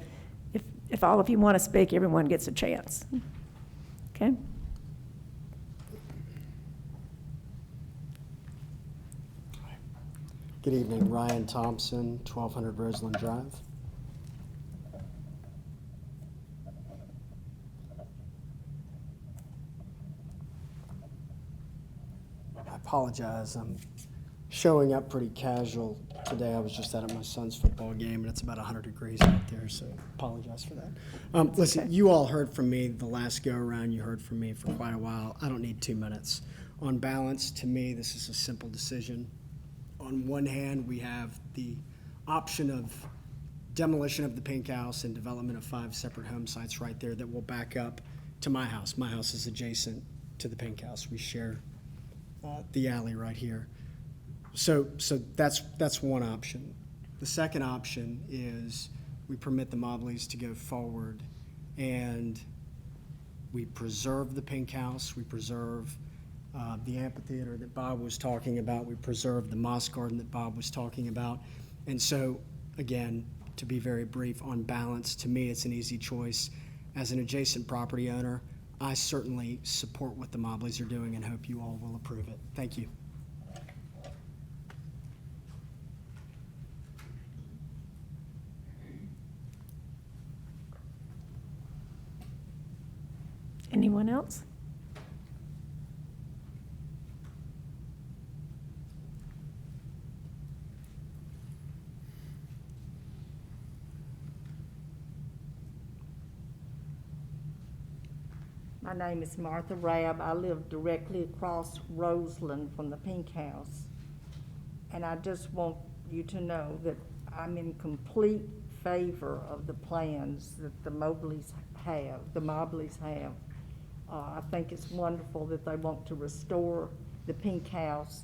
if all of you want to speak, everyone gets a chance. Okay? Good evening, Ryan Thompson, 1200 Roseland Drive. apologize. I'm showing up pretty casual today. I was just out at my son's football game, and it's about 100 degrees out there, so apologize for that. Listen, okay. you all heard from me the last go-around. You heard from me for quite a while. I don't need 2 minutes. On balance, to me, this is a simple decision. On one hand, we have the option of demolition of the pink house and development of 5 separate home sites right there that will back up to my house. My house is adjacent to the pink house. We share the alley right here. So that's one option. The second option is we permit the Mobleys to go forward and we preserve the pink house, we preserve the amphitheater that Bob was talking about, we preserve the moss garden that Bob was talking about. And so, again, to be very brief, on balance, to me, it's an easy choice. As an adjacent property owner, I certainly support what the Mobleys are doing and hope you all will approve it. Thank you. Anyone else? My name is Martha Rabb. I live directly across Roseland from the Pink House. And I just want you to know that I'm in complete favor of the plans that the Mobleys have. I think it's wonderful that they want to restore the Pink House,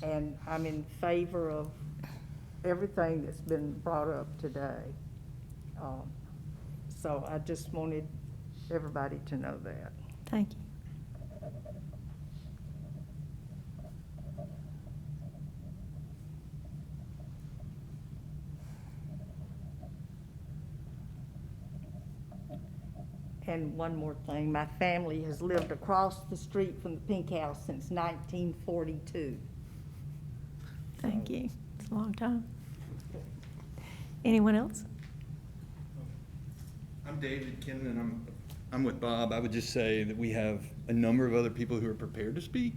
and I'm in favor of everything that's been brought up today. So I just wanted everybody to know that. Thank you. And one more thing, my family has lived across the street from the Pink House since 1942. Thank you. It's a long time. Anyone else? I'm David Kinman, and I'm with Bob. I would just say that we have a number of other people who are prepared to speak,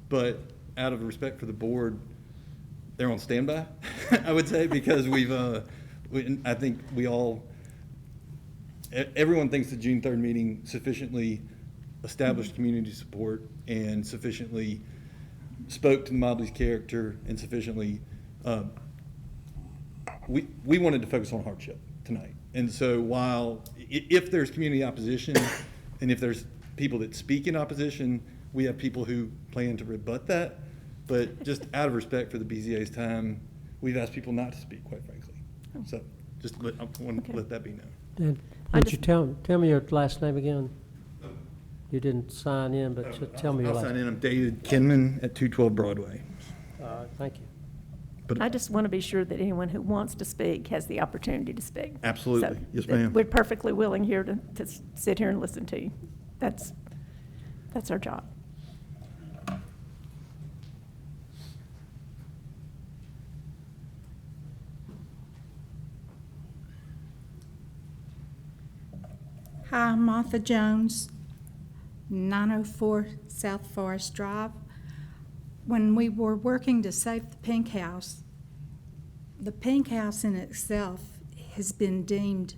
but out of respect for the board, they're on standby, I would say, because I think we all, everyone thinks the June 3rd meeting sufficiently established community support and sufficiently spoke to the Mobley's character and sufficiently, we wanted to focus on hardship tonight. And so while, if there's community opposition and if there's people that speak in opposition, we have people who plan to rebut that. But just out of respect for the BZA's time, we've asked people not to speak, quite frankly. So just I want to let that be known. And would you tell me your last name again? You didn't sign in, but just tell me your I'll last sign name. in. I'm David Kinman at 212 Broadway. Thank you. But I just want to be sure that anyone who wants to speak has the opportunity to speak. Absolutely. So Yes, that ma'am. We're perfectly willing here to sit here and listen to you. That's our job. Hi, I'm Martha Jones, 904 South Forest Drive. When we were working to save the Pink House in itself has been deemed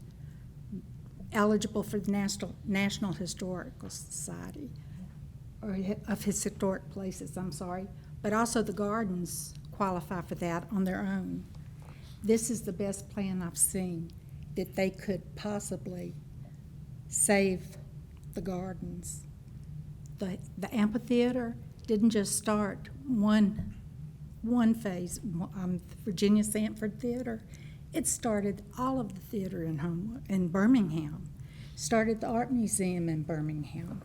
eligible for the National Historical Society, or of Historic Places, I'm sorry, but also the gardens qualify for that on their own. This is the best plan I've seen that they could possibly save the gardens. The amphitheater didn't just start one phase, Virginia Sanford Theater. It started all of the theater in Homewood, in Birmingham. Started the art museum in Birmingham.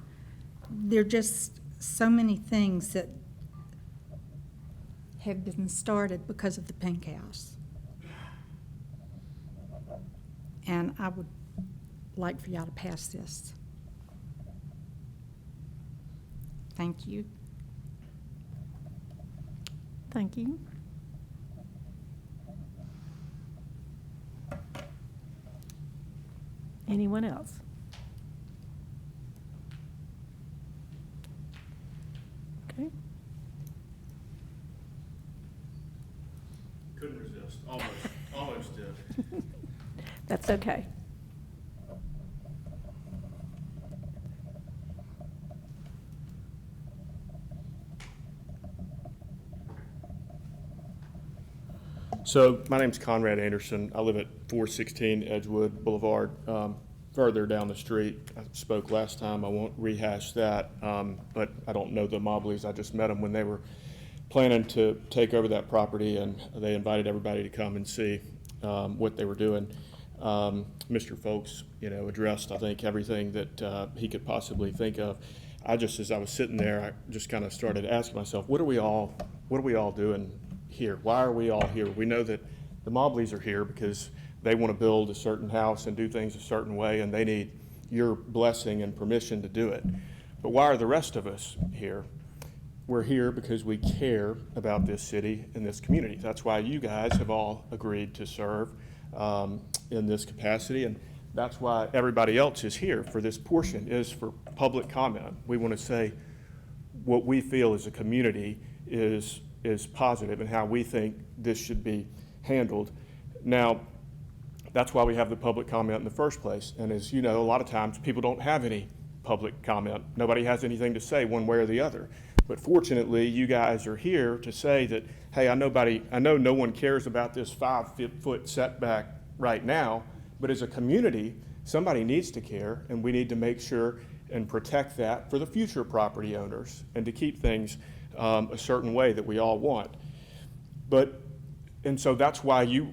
There are just so many things that have been started because of the Pink House. And I would like for y'all to pass this. Thank you. Thank you. Anyone else? Okay. Almost did. That's okay. So my name's Conrad Anderson. I live at 416 Edgewood Boulevard, further down the street. I spoke last time. I won't rehash that, but I don't know the Mobleys. I just met them when they were planning to take over that property, and they invited everybody to come and see what they were doing. Mr. Folks, addressed, I think, everything that he could possibly think of. As I was sitting there, I just kind of started asking myself, what are we all doing here? Why are we all here? We know that the Mobleys are here because they want to build a certain house and do things a certain way, and they need your blessing and permission to do it. But why are the rest of us here? We're here because we care about this city and this community. That's why you guys have all agreed to serve in this capacity, and that's why everybody else is here for this portion, is for public comment. We want to say what we feel as a community is positive and how we think this should be handled. Now, that's why we have the public comment in the first place. And as you know, a lot of times people don't have any public comment. Nobody has anything to say one way or the other. But fortunately, you guys are here to say that, hey, I know no one cares about this 5-foot setback right now, but as a community, somebody needs to care, and we need to make sure and protect that for the future property owners and to keep things a certain way that we all want. And so that's why you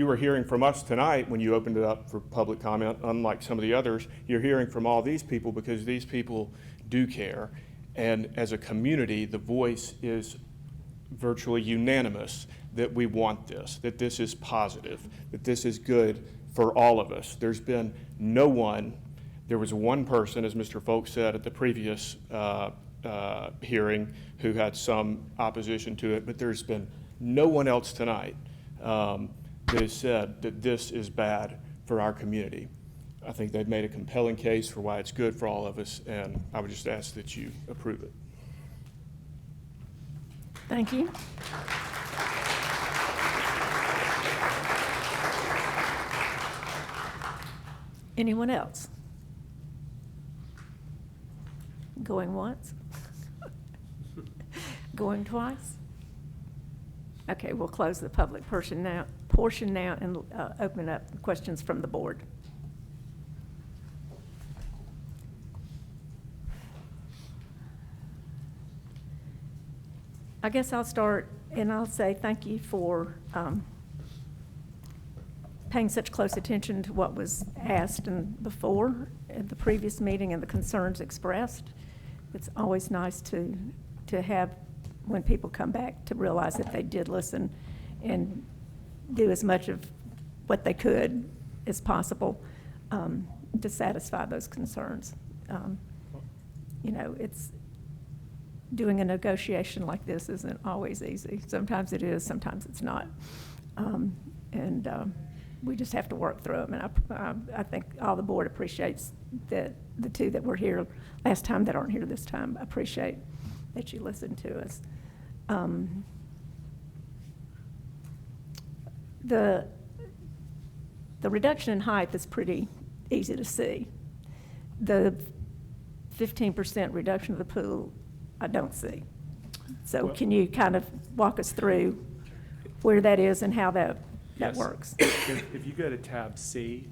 are hearing from us tonight when you opened it up for public comment. Unlike some of the others, you're hearing from all these people because these people do care. And as a community, the voice is virtually unanimous that we want this, that this is positive, that this is good for all of us. There was one person, as Mr. Folks said at the previous hearing, who had some opposition to it, but there's been no one else tonight that has said that this is bad for our community. I think they've made a compelling case for why it's good for all of us, and I would just ask that you approve it. Thank you. Anyone else? Going once? Going twice? Okay, we'll close the public portion now and open up questions from the board. I guess I'll start and I'll say thank you for paying such close attention to what was asked and before at the previous meeting and the concerns expressed. It's always nice to have, when people come back, to realize that they did listen and do as much of what they could as possible to satisfy those concerns. It's doing a negotiation like this isn't always easy. Sometimes it is, sometimes it's not. We just have to work through them. And I think all the board appreciates that the two that were here last time that aren't here this time appreciate that you listened to us. The reduction in height is pretty easy to see. The 15% reduction of the pool, I don't see. So Well, can you kind of walk us through where that is and how that Yes. works? If you go to tab C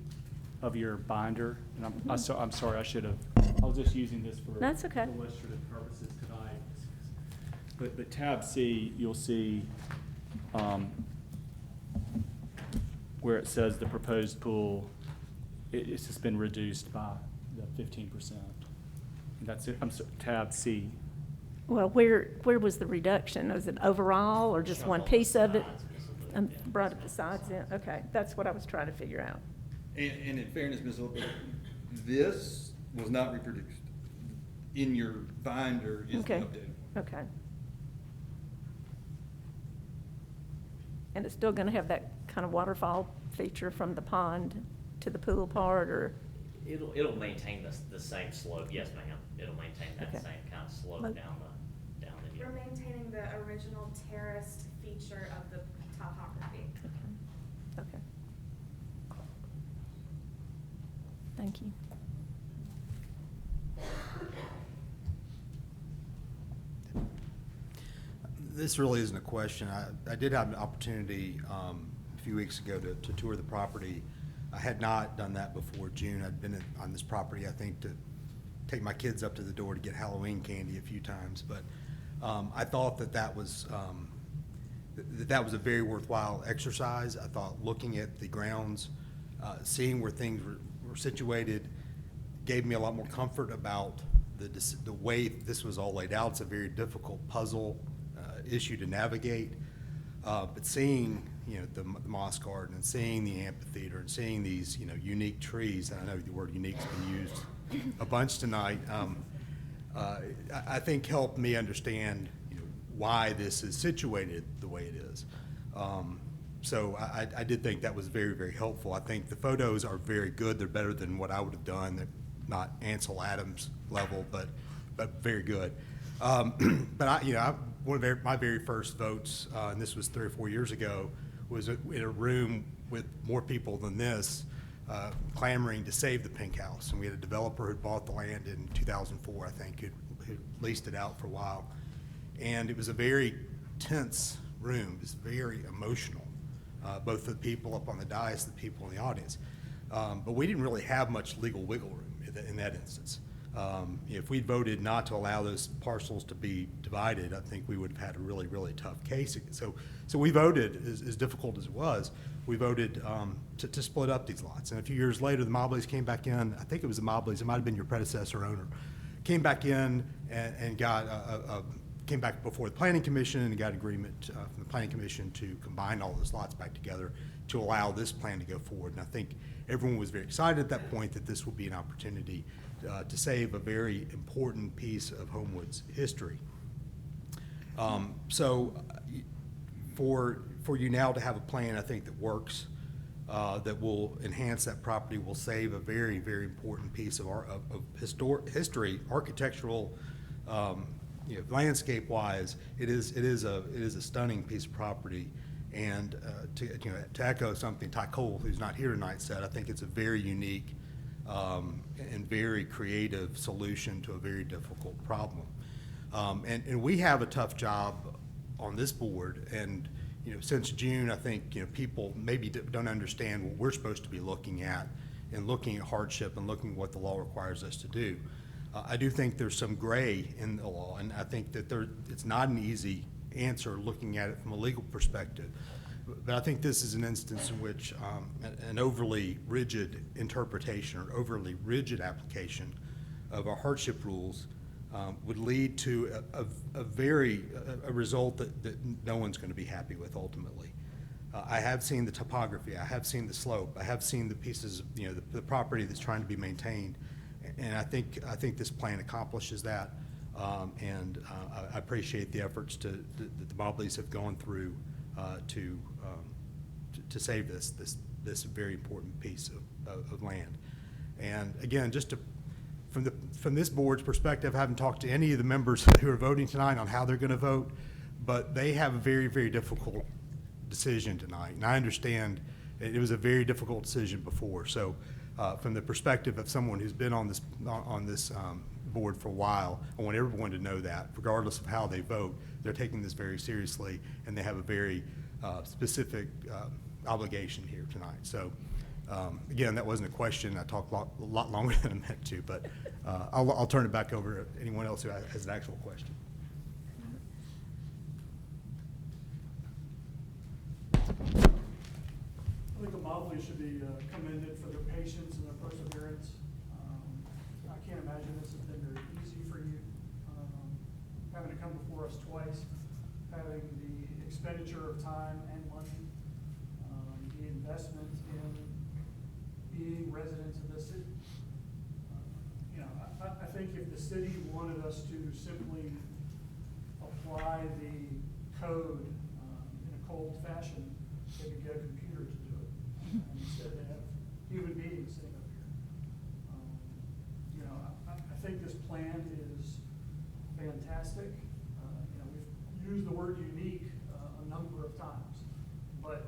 of your binder, and I'm sorry, I was just using this for That's okay. illustrative purposes tonight. But tab C, you'll see where it says the proposed pool, it's just been reduced by the 15%. That's it. Tab C. Well, where was the reduction? Was it overall or just one piece of it? And brought up the sides in? Okay, that's what I was trying to figure out. And in fairness, Ms. Olber, this was not reproduced. In your binder is the Okay. updated. Okay. And it's still gonna have that kind of waterfall feature from the pond to the pool part, or? It'll maintain the same slope, yes ma'am. It'll maintain that Okay. same kind of slope Look. down the We're maintaining the original terraced feature of the topography. Okay. Thank you. This really isn't a question. I did have an opportunity a few weeks ago to tour the property. I had not done that before June. I'd been on this property, I think, to take my kids up to the door to get Halloween candy a few times. But I thought that was a very worthwhile exercise. I thought looking at the grounds, seeing where things were situated, gave me a lot more comfort about the way this was all laid out. It's a very difficult puzzle issue to navigate, but seeing the moss garden and seeing the amphitheater and seeing these unique trees, and I know the word unique's been used a bunch tonight, I think helped me understand why this is situated the way it is. So I did think that was very, very helpful. I think the photos are very good. They're better than what I would have done. They're not Ansel Adams level, but very good. But one of my very first votes, and this was 3 or 4 years ago, was in a room with more people than this, clamoring to save the Pink House. And we had a developer who bought the land in 2004, I think, who leased it out for a while. And it was a very tense room. It was very emotional, both the people up on the dais, the people in the audience. But we didn't really have much legal wiggle room in that instance. If we'd voted not to allow those parcels to be divided, I think we would have had a really, really tough case. So we voted, as difficult as it was, we voted to split up these lots. And a few years later, the Mobleys came back in. I think it was the Mobleys, it might have been your predecessor owner, came back in and got came back before the Planning Commission and got agreement from the Planning Commission to combine all those lots back together to allow this plan to go forward. And I think everyone was very excited at that point that this would be an opportunity to save a very important piece of Homewood's history. So for you now to have a plan, I think, that works, that will enhance that property, will save a very, very important piece of history, architectural, landscape-wise. It is a stunning piece of property. And to echo something Ty Cole, who's not here tonight, said, I think it's a very unique and very creative solution to a very difficult problem. And we have a tough job on this board. And since June, I think people maybe don't understand what we're supposed to be looking at and looking at hardship and looking at what the law requires us to do. I do think there's some gray in the law, and I think that it's not an easy answer looking at it from a legal perspective. But I think this is an instance in which an overly rigid interpretation or overly rigid application of our hardship rules would lead to a result that no one's going to be happy with ultimately. I have seen the topography, I have seen the slope, I have seen the pieces of the property that's trying to be maintained, and I think this plan accomplishes that. And I appreciate the efforts that the Mobleys have gone through to save this very important piece of land. And again, from this board's perspective, I haven't talked to any of the members who are voting tonight on how they're going to vote, but they have a very, very difficult decision tonight. And I understand it was a very difficult decision before. So from the perspective of someone who's been on this board for a while, I want everyone to know that regardless of how they vote, they're taking this very seriously, and they have a very specific obligation here tonight. So again, that wasn't a question. I talked a lot longer than I meant to, but I'll turn it back over to anyone else who has an actual question. I think the Mobleys should be commended for their patience and their perseverance. I can't imagine this has been very easy for you, having to come before us twice, having the expenditure of time and money, the investment in being residents of the city. I think if the city wanted us to simply apply the code in a cold fashion, they could get a computer to do it. Instead, they have human beings sitting up here. I think this plan is fantastic. We've used the word unique a number of times, but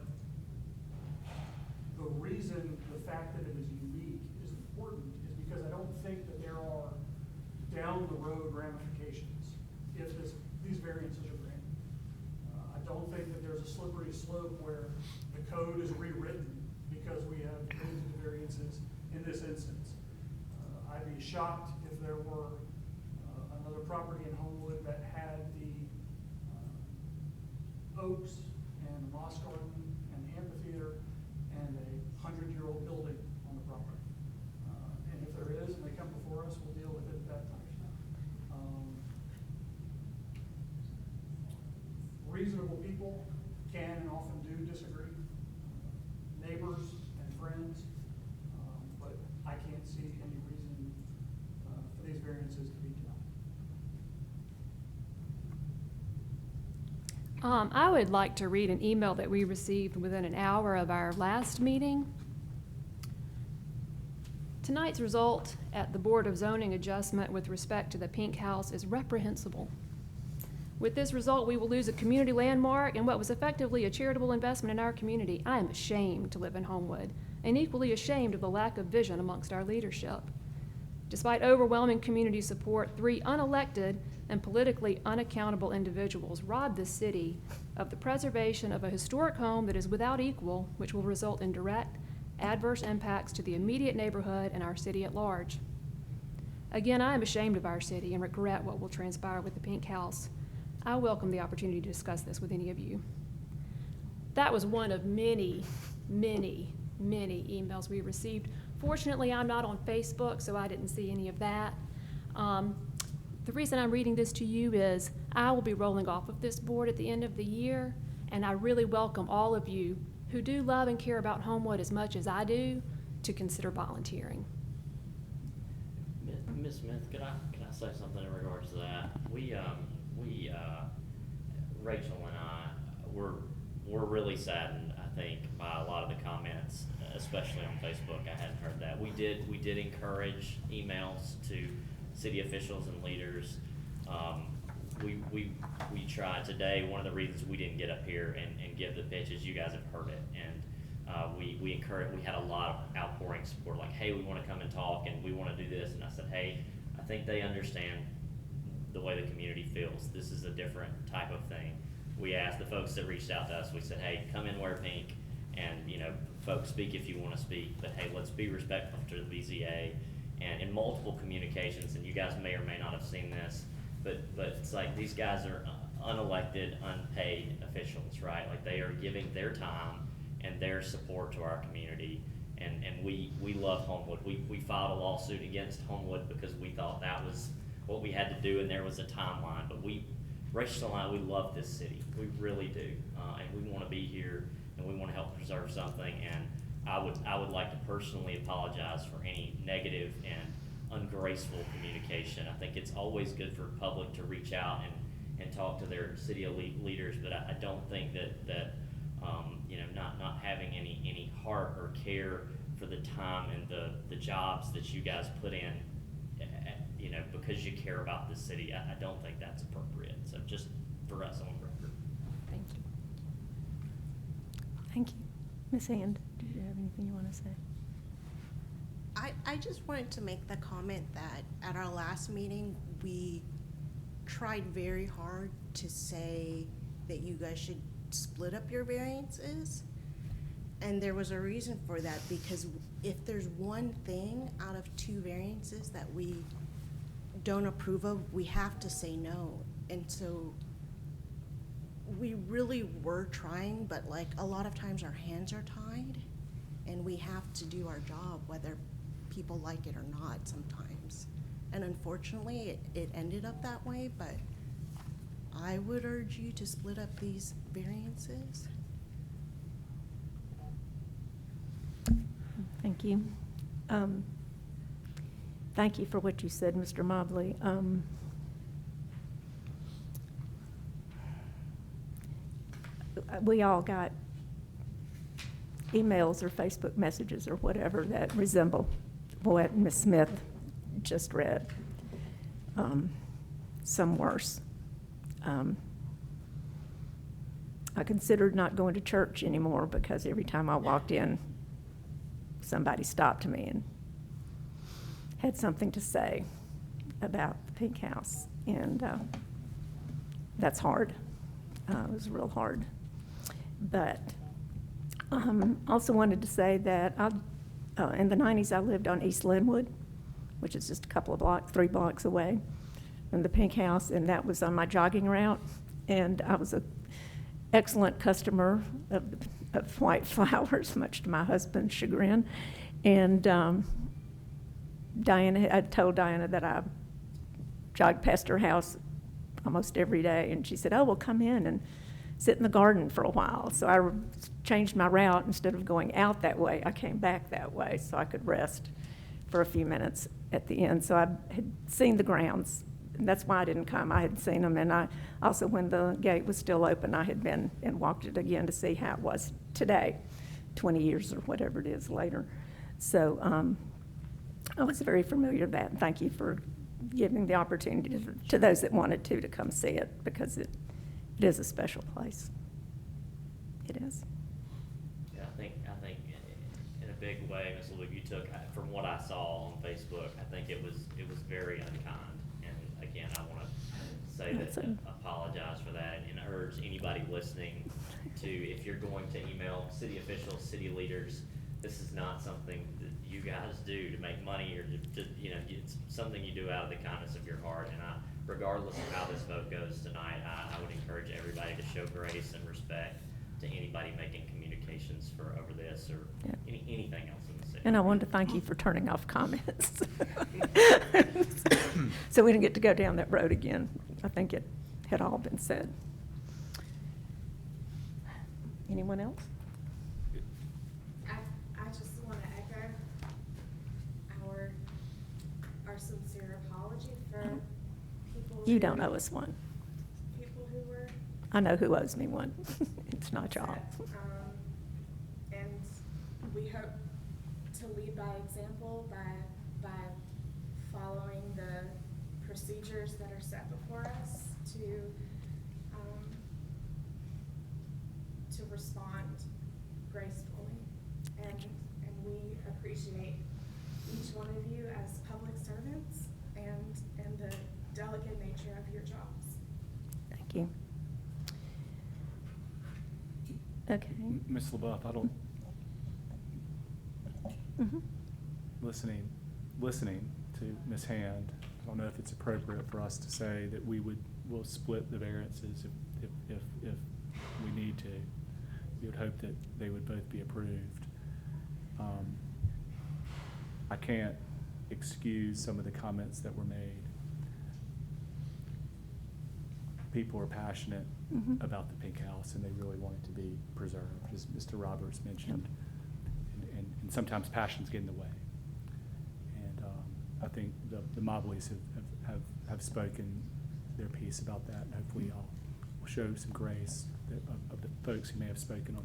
a slippery slope where the code is rewritten because we have granted the variances in this instance. I'd be shocked if there were another property in Homewood that had the oaks and the moss garden and the amphitheater and a 100-year-old building on the property. And if there is, and they come before us, we'll deal with it at that time. Reasonable people can and often do disagree, neighbors and friends, but I can't see any reason for these variances to be denied. I would like to read an email that we received within an hour of our last meeting. Tonight's result at the Board of Zoning Adjustment with respect to the Pink House is reprehensible. With this result, we will lose a community landmark and what was effectively a charitable investment in our community. I am ashamed to live in Homewood and equally ashamed of the lack of vision amongst our leadership. Despite overwhelming community support, 3 unelected and politically unaccountable individuals robbed the city of the preservation of a historic home that is without equal, which will result in direct adverse impacts to the immediate neighborhood and our city at large. Again, I am ashamed of our city and regret what will transpire with the Pink House. I welcome the opportunity to discuss this with any of you. That was one of many, many, many emails we received. Fortunately, I'm not on Facebook, so I didn't see any of that. The reason I'm reading this to you is I will be rolling off of this board at the end of the year, and I really welcome all of you who do love and care about Homewood as much as I do to consider volunteering. Ms. Smith, can I say something in regards to that? Rachel and I, we're really saddened, I think, by a lot of the comments, especially on Facebook. I hadn't heard that. We did encourage emails to city officials and leaders. We tried today. One of the reasons we didn't get up here and give the pitch is you guys have heard it, and we encouraged. We had a lot of outpouring support, like, hey, we want to come and talk, and we want to do this. And I said, hey, I think they understand the way the community feels. This is a different type of thing. We asked the folks that reached out to us, we said, hey, come in, wear pink, and, folks, speak if you want to speak, but hey, let's be respectful to the BZA. And in multiple communications, and you guys may or may not have seen this, but it's like these guys are unelected, unpaid officials, right? Like, they are giving their time and their support to our community, and we love Homewood. We filed a lawsuit against Homewood because we thought that was what we had to do, and there was a timeline. But Rachel and I, we love this city. We really do, and we want to be here, and we want to help preserve something. And I would like to personally apologize for any negative and ungraceful communication. I think it's always good for public to reach out and talk to their city leaders, but I don't think that not having any heart or care for the time and the jobs that you guys put in, because you care about this city, I don't think that's appropriate. So just for us on record. Thank you. Thank you. Ms. Hand, do you have anything you want to say? I just wanted to make the comment that at our last meeting, we tried very hard to say that you guys should split up your variances. And there was a reason for that, because if there's one thing out of 2 variances that we don't approve of, we have to say no. And so we really were trying, but like a lot of times our hands are tied and we have to do our job whether people like it or not sometimes. And unfortunately it ended up that way, but I would urge you to split up these variances. Thank you. Thank you for what you said, Mr. Mobley. We all got emails or Facebook messages or whatever that resemble what Ms. Smith just read. Some worse. I considered not going to church anymore because every time I walked in, somebody stopped me and had something to say about the Pink House, and that's hard. It was real hard. But also wanted to say that in the 90s, I lived on East Linwood, which is just a couple of blocks, 3 blocks away from the Pink House, and that was on my jogging route. And I was an excellent customer of white flowers, much to my husband's chagrin. And I told Diana that I jogged past her house almost every day, and she said, "Oh, well, come in and sit in the garden for a while." So I changed my route. Instead of going out that way, I came back that way so I could rest for a few minutes at the end. So I had seen the grounds, and that's why I didn't come. I had seen them, and I also, when the gate was still open, I had been and walked it again to see how it was today, 20 years or whatever it is later. So I was very familiar with that, and thank you for giving the opportunity to those that wanted to come see it, because it is a special place. It is. Yeah, I think in a big way, Ms. Luke, you took, from what I saw on Facebook, I think it was very unkind. And again, I want to say that, apologize for that, and urge anybody listening to, if you're going to email city officials, city leaders, this is not something that you guys do to make money, or to it's something you do out of the kindness of your heart. And regardless of how this vote goes tonight, I would encourage everybody to show grace and respect to anybody making communications over this or anything else in the city. And I wanted to thank you for turning off comments. So we didn't get to go down that road again. I think it had all been said. Anyone else? I just want to echo our sincere apology for people. You don't owe us one. People who were. I know who owes me one. It's not y'all. And we hope to lead by example by following the procedures that are set before us to respond gracefully. And we appreciate each one of you as public servants and the delicate nature of your jobs. Thank you. Okay. Ms. LaBeouf, I don't, Mm-hmm. listening to Ms. Hand, I don't know if it's appropriate for us to say that we'll split the variances if we need to. We would hope that they would both be approved. I can't excuse some of the comments that were made. People are passionate about the Pink House, and they really want it to be preserved, as Mr. Roberts mentioned. And sometimes passions get in the way. And I think the Mobleys have spoken their piece about that, and hopefully y'all will show some grace of the folks who may have spoken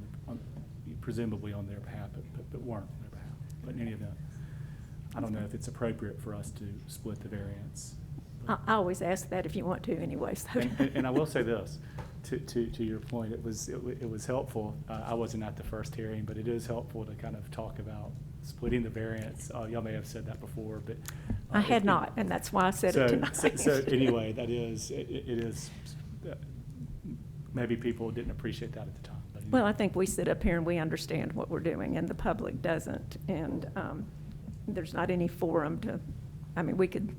presumably on their behalf, but weren't on their behalf. But in any event, I don't know if it's appropriate for us to split the variance. I always ask that if you want to anyway. So. And I will say this, to your point, it was helpful. I wasn't at the first hearing, but it is helpful to kind of talk about splitting the variance. Y'all may have said that before, but I had not, and that's why I said it tonight. So anyway, it is. Maybe people didn't appreciate that at the time. But well, I think we sit up here and we understand what we're doing, and the public doesn't. And there's not any forum to. I mean, we could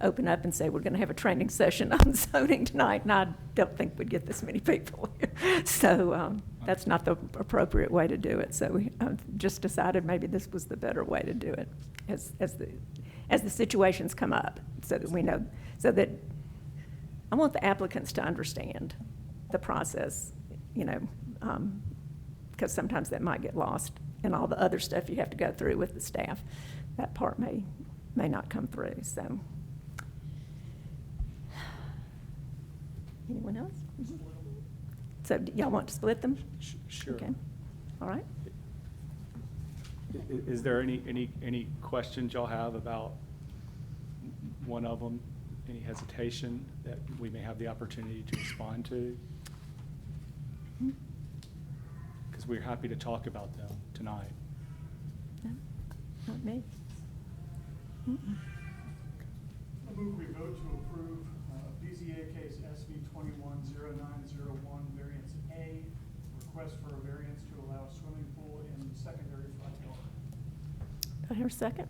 open up and say we're going to have a training session on zoning tonight, and I don't think we'd get this many people here. So that's not the appropriate way to do it. So we just decided maybe this was the better way to do it as the situations come up, so that we know, so that I want the applicants to understand the process, because sometimes that might get lost in all the other stuff you have to go through with the staff. That part may not come through. So. Anyone else? Mm-hmm. So y'all want to split them? Sure. Okay. All right. Is there any questions y'all have about one of them? Any hesitation that we may have the opportunity to respond to? Because we're happy to talk about them tonight. No, not me. Mm-mm. I move we vote to approve BZA case SV 210901, variance A, request I hear a second?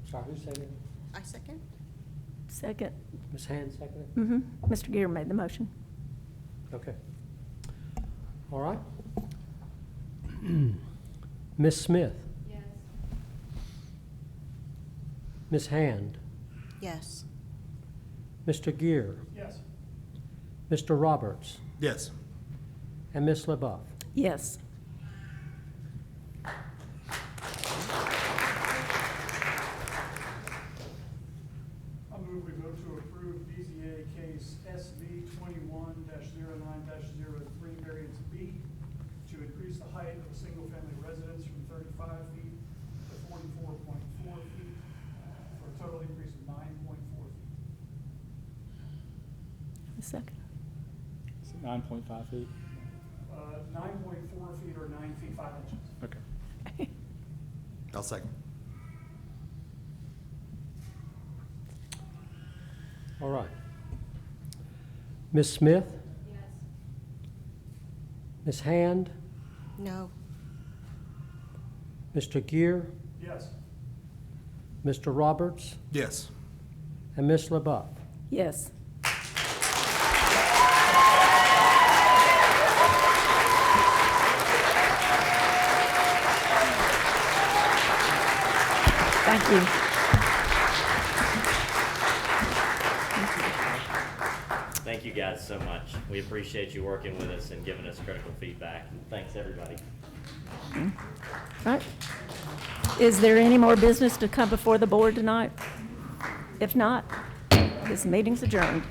I'm sorry, who seconded? I second. Second. Ms. Hand seconded? Mm-hmm. Mr. Gear made the motion. Okay. All right. Ms. Smith? Yes. Ms. Hand? Yes. Mr. Gear? Yes. Mr. Roberts? Yes. And Ms. LaBeouf? Yes. I move we vote to approve BZA case SV 21-09-03 variance B to increase the height of a single-family residence from 35 feet to 44.4 feet for a total increase of 9.4 feet. A second. Is it 9.5 feet? 9.4 feet or 9 feet 5 inches. Okay. I'll second. All right. Ms. Smith? Yes. Ms. Hand? No. Mr. Gear? Yes. Mr. Roberts? Yes. And Ms. LaBeouf? Yes. Thank you. Thank you guys so much. We appreciate you working with us and giving us critical feedback. Thanks, everybody. Right. Is there any more business to come before the board tonight? If not, this meeting's adjourned.